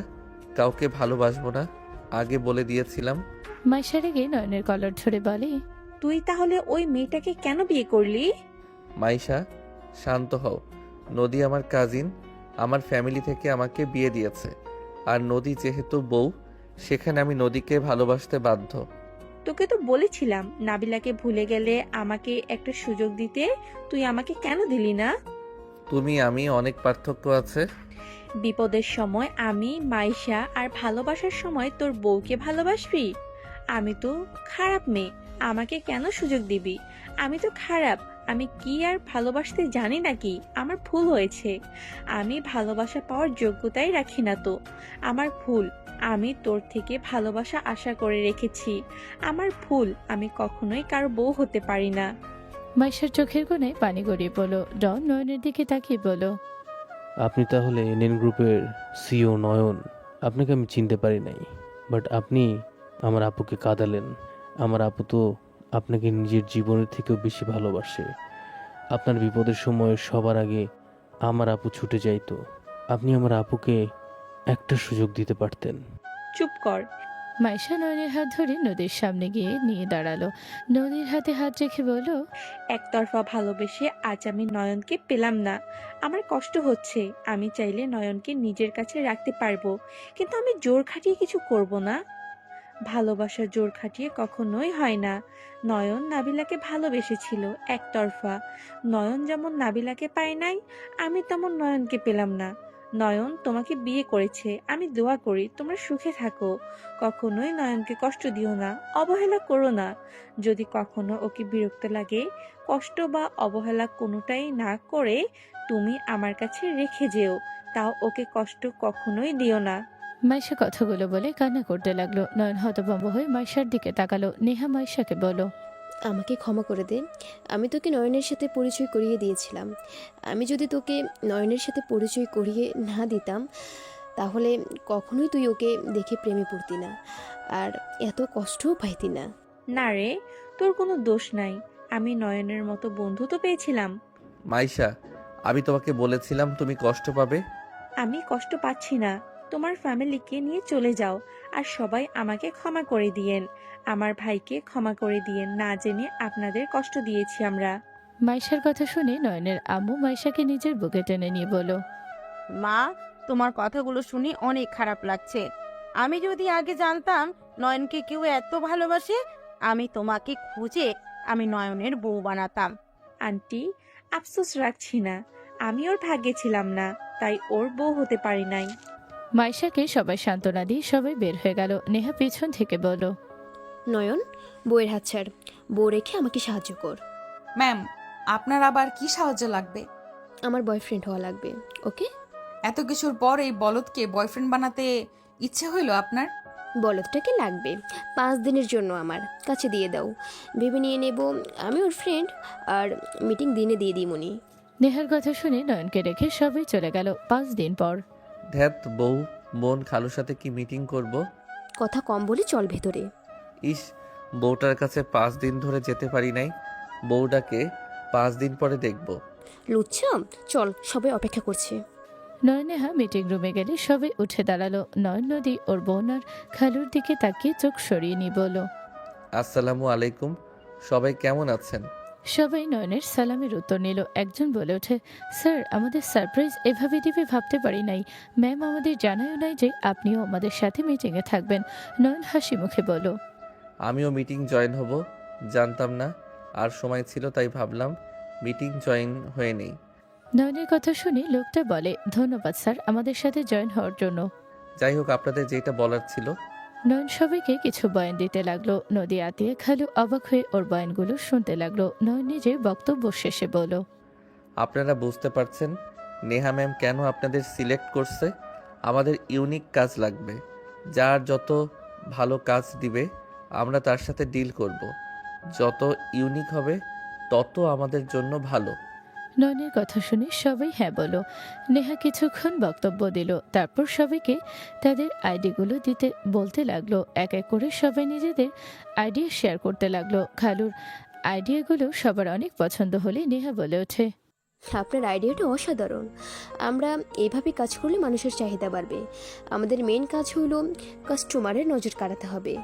কাউকে ভালোবাসবো না, আগে বলে দিয়েছিলাম। মাইশা রেগে নয়নের কলার ধরে বলে, তুই তাহলে ওই মেয়েটাকে কেন বিয়ে করলি? মাইশা, শান্ত হও। নদী আমার কাজিন, আমার ফ্যামিলি থেকে আমাকে বিয়ে দিয়েছে, আর নদী যেহেতু বউ, সেখানে আমি নদীকে ভালোবাসতে বাধ্য। তোকে তো বলেছিলাম নাবিলাকে ভুলে গেলে আমাকে একটা সুযোগ দিতে, তুই আমাকে কেন দিলি না? তুমি আমি অনেক পার্থক্য আছে। বিপদের সময় আমি মাইশা, আর ভালোবাসার সময় তোর বউকে ভালোবাসবি? আমি তো খারাপ মেয়ে, আমাকে কেন সুযোগ দিবি? আমি তো খারাপ, আমি কি আর ভালোবাসতে জানি নাকি? আমার ভুল হয়েছে, আমি ভালোবাসা পাওয়ার যোগ্যতাই রাখি না তো। আমার ভুল, আমি তোর থেকে ভালোবাসা আশা করে রেখেছি। আমার ভুল, আমি কখনোই কারো বউ হতে পারি না। মাইশার চোখের কোণায় পানি গড়িয়ে পড়ল। ডন নয়নের দিকে তাকিয়ে বলল, আপনি তাহলে এনএন গ্রুপের সিও নয়ন। আপনাকে আমি চিনতে পারি নাই, বাট আপনি আমার আপুকে কাঁদালেন। আমার আপু তো আপনাকে নিজের জীবনের থেকেও বেশি ভালোবাসে। আপনার বিপদের সময় সবার আগে আমার আপু ছুটে যাইতো। আপনি আমার আপুকে একটা সুযোগ দিতে পারতেন। চুপ কর। মাইশা নয়নের হাত ধরে নদীর সামনে গিয়ে নিয়ে দাঁড়ালো। নদীর হাতে হাত রেখে বলল, একতরফা ভালোবেসে আজ আমি নয়নকে পেলাম না। আমার কষ্ট হচ্ছে। আমি চাইলে নয়নকে নিজের কাছে রাখতে পারবো, কিন্তু আমি জোর খাটিয়ে কিছু করব না। ভালোবাসা জোর খাটিয়ে কখনোই হয় না। নয়ন নাবিলাকে ভালোবেসেছিল একতরফা। নয়ন যেমন নাবিলাকে পায় নাই, আমি তেমন নয়নকে পেলাম না। নয়ন তোমাকে বিয়ে করেছে, আমি দোয়া করি তোমরা সুখে থাকো। কখনোই নয়নকে কষ্ট দিও না, অবহেলা করো না। যদি কখনো ওকে বিরক্ত লাগে, কষ্ট বা অবহেলা কোনোটাই না করে তুমি আমার কাছে রেখে যেও, তাও ওকে কষ্ট কখনোই দিও না। মাইশা কথাগুলো বলে কান্না করতে লাগলো। নয়ন হতভম্ব হয়ে মাইশার দিকে তাকালো। নেহা মাইশাকে বলল, আমাকে ক্ষমা করে দে। আমি তোকে নয়নের সাথে পরিচয় করিয়ে দিয়েছিলাম। আমি যদি তোকে নয়নের সাথে পরিচয় করিয়ে না দিতাম, তাহলে কখনোই তুই ওকে দেখে প্রেমে পড়তি না, আর এত কষ্টও পাইতি না। না রে, তোর কোনো দোষ নাই। আমি নয়নের মতো বন্ধু তো পেয়েছিলাম। মাইশা, আমি তোমাকে বলেছিলাম তুমি কষ্ট পাবে। আমি কষ্ট পাচ্ছি না। তোমার ফ্যামিলিকে নিয়ে চলে যাও, আর সবাই আমাকে ক্ষমা করে দিয়েন। আমার ভাইকে ক্ষমা করে দিয়েন, না জেনে আপনাদের কষ্ট দিয়েছি আমরা। মাইশার কথা শুনে নয়নের আম্মু মাইশাকে নিজের বুকে টেনে নিয়ে বলল, মা, তোমার কথাগুলো শুনে অনেক খারাপ লাগছে। আমি যদি আগে জানতাম নয়নকে কেউ এত ভালোবাসে, আমি তোমাকে খুঁজে আমি নয়নের বউ বানাতাম। আন্টি, আফসোস রাখছি না। আমি ওর ভাগ্যে ছিলাম না, তাই ওর বউ হতে পারি নাই। মাইশাকে সবাই সান্ত্বনা দিয়ে সবাই বের হয়ে গেল। নেহা পেছন থেকে বলল, নয়ন, বউয়ের হাত ছাড়। বউ রেখে আমাকে সাহায্য কর। ম্যাম, আপনার আবার কি সাহায্য লাগবে? আমার বয়ফ্রেন্ড হওয়া লাগবে, ওকে? এত কিছুর পর এই বলদকে বয়ফ্রেন্ড বানাতে ইচ্ছে হইল আপনার? বলদটাকে লাগবে 5 দিনের জন্য, আমার কাছে দিয়ে দাও। ভেবে নিয়ে নেব আমি ওর ফ্রেন্ড, আর মিটিং দিনে দিয়ে দিই মনি। নেহার কথা শুনে নয়নকে রেখে সবাই চলে গেল। 5 দিন পর। ধ্যাত, বউ বোন খালুর সাথে কি মিটিং করব? কথা কম বলে চল ভেতরে। ইস, বউটার কাছে 5 দিন ধরে যেতে পারি নাই। বউটাকে 5 দিন পরে দেখব। লুচ্ছা, চল, সবাই অপেক্ষা করছে। নয়নেহা মিটিং রুমে গেলে সবাই উঠে দাঁড়ালো। নয়ন নদী ওর বোন আর খালুর দিকে তাকিয়ে চোখ সরিয়ে নিয়ে বলল, আসসালামু আলাইকুম, সবাই কেমন আছেন? সবাই নয়নের সালামের উত্তর নিল। একজন বলে ওঠে, স্যার, আমাদের সারপ্রাইজ এভাবে দিবে ভাবতে পারি নাই। ম্যাম আমাদের জানায়ও নাই যে আপনিও আমাদের সাথে মিটিংয়ে থাকবেন। নয়ন হাসি মুখে বলল, আমিও মিটিং জয়েন হব, জানতাম না। আর সময় ছিল তাই ভাবলাম মিটিং জয়েন হয়ে নেই। নয়নের কথা শুনে লোকটা বলে, ধন্যবাদ স্যার আমাদের সাথে জয়েন হওয়ার জন্য। যাই হোক, আপনাদের যেটা বলার ছিল। নয়ন সবাইকে কিছু বয়ান দিতে লাগলো। নদী আতিয়ে খালু অবাক হয়ে ওর বয়ানগুলো শুনতে লাগলো। নয়ন নিজের বক্তব্য শেষে বলল, আপনারা বুঝতে পারছেন নেহা ম্যাম কেন আপনাদের সিলেক্ট করছে? আমাদের ইউনিক কাজ লাগবে। যার যত ভালো কাজ দিবে আমরা তার সাথে ডিল করব। যত ইউনিক হবে তত আমাদের জন্য ভালো। নয়নের কথা শুনে সবাই হ্যাঁ বলো। নেহা কিছুক্ষণ বক্তব্য দিল, তারপর সবাইকে তাদের আইডিগুলো দিতে বলতে লাগলো। এক এক করে সবাই নিজেদের আইডিয়া শেয়ার করতে লাগলো। খালুর আইডিয়াগুলো সবার অনেক পছন্দ হলে নেহা বলে ওঠে, আপনার আইডিয়াটা অসাধারণ। আমরা এভাবে কাজ করলে মানুষের চাহিদা বাড়বে। আমাদের মেন কাজ হলো কাস্টমারের নজর কাড়াতে হবে।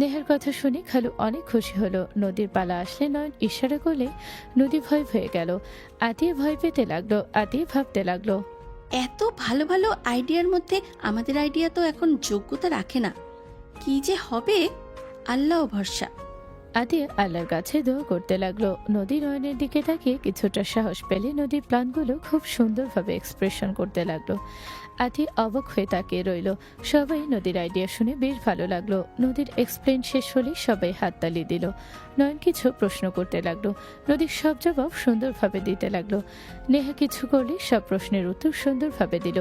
নেহার কথা শুনে খালু অনেক খুশি হলো। নদীর পালা আসলে নয়ন ইশারা করলে নদী ভয় হয়ে গেল। আতিয়ে ভয় পেতে লাগলো। আতিয়ে ভাবতে লাগলো, এত ভালো ভালো আইডিয়ার মধ্যে আমাদের আইডিয়া তো এখন যোগ্যতা রাখে না। কি যে হবে, আল্লাহ ভরসা। আতিয়ে আল্লাহর কাছে দোয়া করতে লাগলো। নদী নয়নের দিকে তাকিয়ে কিছুটা সাহস পেলে নদীর প্ল্যানগুলো খুব সুন্দরভাবে এক্সপ্রেশন করতে লাগলো। আতি অবাক হয়ে তাকিয়ে রইল। সবাই নদীর আইডিয়া শুনে বেশ ভালো লাগলো। নদীর এক্সপ্লেন শেষ হলে সবাই হাততালি দিল। নয়ন কিছু প্রশ্ন করতে লাগলো। নদীর সব জবাব সুন্দরভাবে দিতে লাগলো। নেহা কিছু করলে সব প্রশ্নের উত্তর সুন্দরভাবে দিল।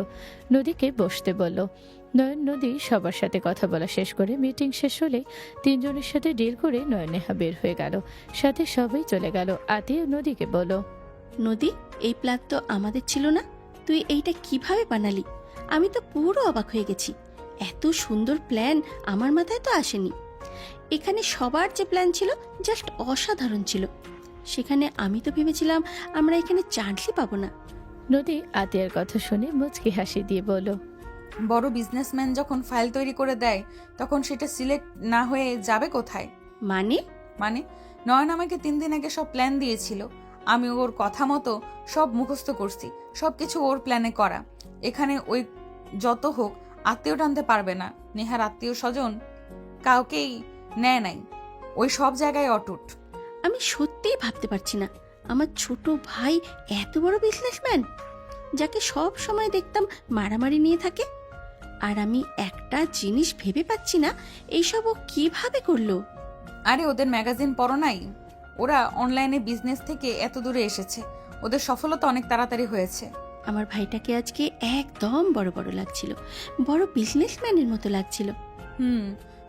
নদীকে বসতে বলল। নয়ন নদী সবার সাথে কথা বলা শেষ করে মিটিং শেষ হলে 3 জনের সাথে ডিল করে নয়ন নেহা বের হয়ে গেল। সাথে সবাই চলে গেল। আতি নদীকে বলল, নদী, এই প্ল্যান তো আমাদের ছিল না। তুই এইটা কিভাবে বানালি? আমি তো পুরো অবাক হয়ে গেছি। এত সুন্দর প্ল্যান আমার মাথায় তো আসেনি। এখানে সবার যে প্ল্যান ছিল জাস্ট অসাধারণ ছিল। সেখানে আমি তো ভেবেছিলাম আমরা এখানে চান্সই পাবো না। নদী আতিয়ার কথা শুনে মুচকি হাসি দিয়ে বলল, বড় বিজনেসম্যান যখন ফাইল তৈরি করে দেয় তখন সেটা সিলেক্ট না হয়ে যাবে কোথায়? মানে? মানে নয়ন আমাকে 3 দিন আগে সব প্ল্যান দিয়েছিল, আমি ওর কথা মতো সব মুখস্থ করছি, সবকিছু ওর প্ল্যানে করা। এখানে ওই যত হোক আত্মীয় টানতে পারবে না, নেহার আত্মীয় স্বজন কাউকেই নেয় নাই, ওই সব জায়গায় অটুট। আমি সত্যিই ভাবতে পারছি না আমার ছোট ভাই এত বড় বিজনেসম্যান, যাকে সব সময় দেখতাম মারামারি নিয়ে থাকে। আর আমি একটা জিনিস ভেবে পাচ্ছি না এইসব ও কিভাবে করলো। আরে ওদের ম্যাগাজিন পড়ো নাই? ওরা অনলাইনে বিজনেস থেকে এত দূরে এসেছে, ওদের সফলতা অনেক তাড়াতাড়ি হয়েছে। আমার ভাইটাকে আজকে একদম বড় বড় লাগছিল, বড় বিজনেসম্যানের মতো লাগছিল।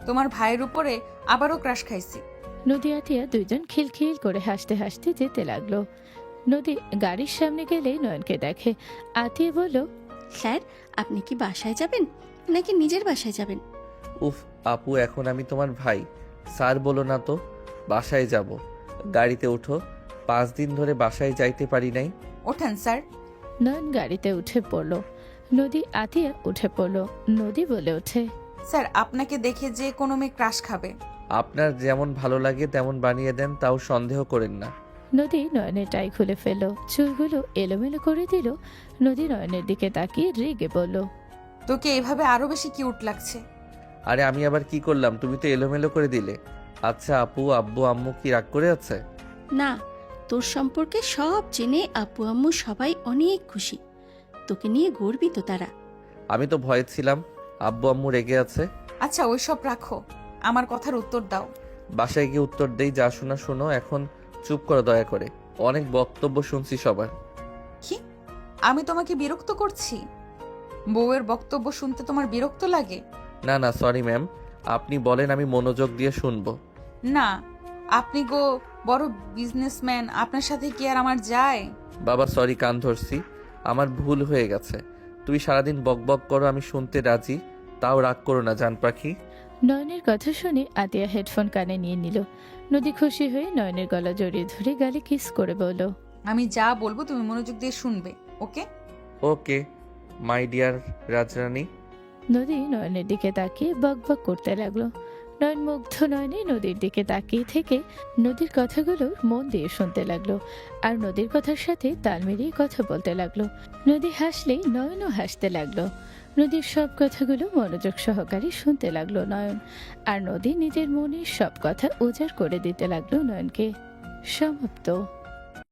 তোমার ভাইয়ের উপরে আবারও ক্রাশ খাইছি। নদী আতিয়া দুইজন খিলখিল করে হাসতে হাসতে যেতে লাগলো। নদী গাড়ির সামনে গেলে নয়নকে দেখে। আতিয়া বলল, স্যার আপনি কি বাসায় যাবেন নাকি নিজের বাসায় যাবেন? উফ আপু, এখন আমি তোমার ভাই, স্যার বলো না তো। বাসায় যাব, গাড়িতে উঠো। 5 দিন ধরে বাসায় যাইতে পারি নাই। ওঠেন স্যার। নয়ন গাড়িতে উঠে পড়ল। নদী আতিয়া উঠে পড়ল। নদী বলে ওঠে, স্যার আপনাকে দেখে যে কোনো মেয়ে ক্রাশ খাবে। আপনার যেমন ভালো লাগে তেমন বানিয়ে দেন, তাও সন্দেহ করেন না। নদী নয়নের টাই খুলে ফেলল, চুলগুলো এলোমেলো করে দিল। নদী নয়নের দিকে তাকিয়ে রেগে বলল, তোকে এভাবে আরো বেশি কিউট লাগছে। আরে আমি আবার কি করলাম? তুমি তো এলোমেলো করে দিলে। আচ্ছা আপু, আব্বু আম্মু কি রাগ করে আছে? না, তোর সম্পর্কে সব জেনে আব্বু আম্মু সবাই অনেক খুশি, তোকে নিয়ে গর্বিত তারা। আমি তো ভয়ে ছিলাম আব্বু আম্মু রেগে আছে। আচ্ছা ওইসব রাখো, আমার কথার উত্তর দাও। বাসায় গিয়ে উত্তর দেই, যা শোনা শোনো, এখন চুপ করো দয়া করে। অনেক বক্তব্য শুনছি সবার। কি? আমি তোমাকে বিরক্ত করছি? বউয়ের বক্তব্য শুনতে তোমার বিরক্ত লাগে? না না, সরি ম্যাম, আপনি বলেন, আমি মনোযোগ দিয়ে শুনবো। না, আপনি গো বড় বিজনেসম্যান, আপনার সাথে কি আর আমার যায়? বাবা সরি, কান ধরছি, আমার ভুল হয়ে গেছে। তুই সারাদিন বক বক করো, আমি শুনতে রাজি, তাও রাগ করো না জান পাখি। নয়নের কথা শুনে আতিয়া হেডফোন কানে নিয়ে নিল। নদী খুশি হয়ে নয়নের গলা জড়িয়ে ধরে গালে কিস করে বলল, আমি যা বলবো তুমি মনোযোগ দিয়ে শুনবে, ওকে? ওকে মাই ডিয়ার রাজরানী। নদী নয়নের দিকে তাকিয়ে বক বক করতে লাগলো। নয়ন মুগ্ধ নয়নে নদীর দিকে তাকিয়ে থেকে নদীর কথাগুলো মন দিয়ে শুনতে লাগলো, আর নদীর কথার সাথে তাল মিলিয়ে কথা বলতে লাগলো। নদী হাসলেই নয়নও হাসতে লাগলো। নদীর সব কথাগুলো মনোযোগ সহকারে শুনতে লাগলো নয়ন, আর নদী নিজের মনের সব কথা উজাড় করে দিতে লাগলো নয়নকে। সমাপ্ত।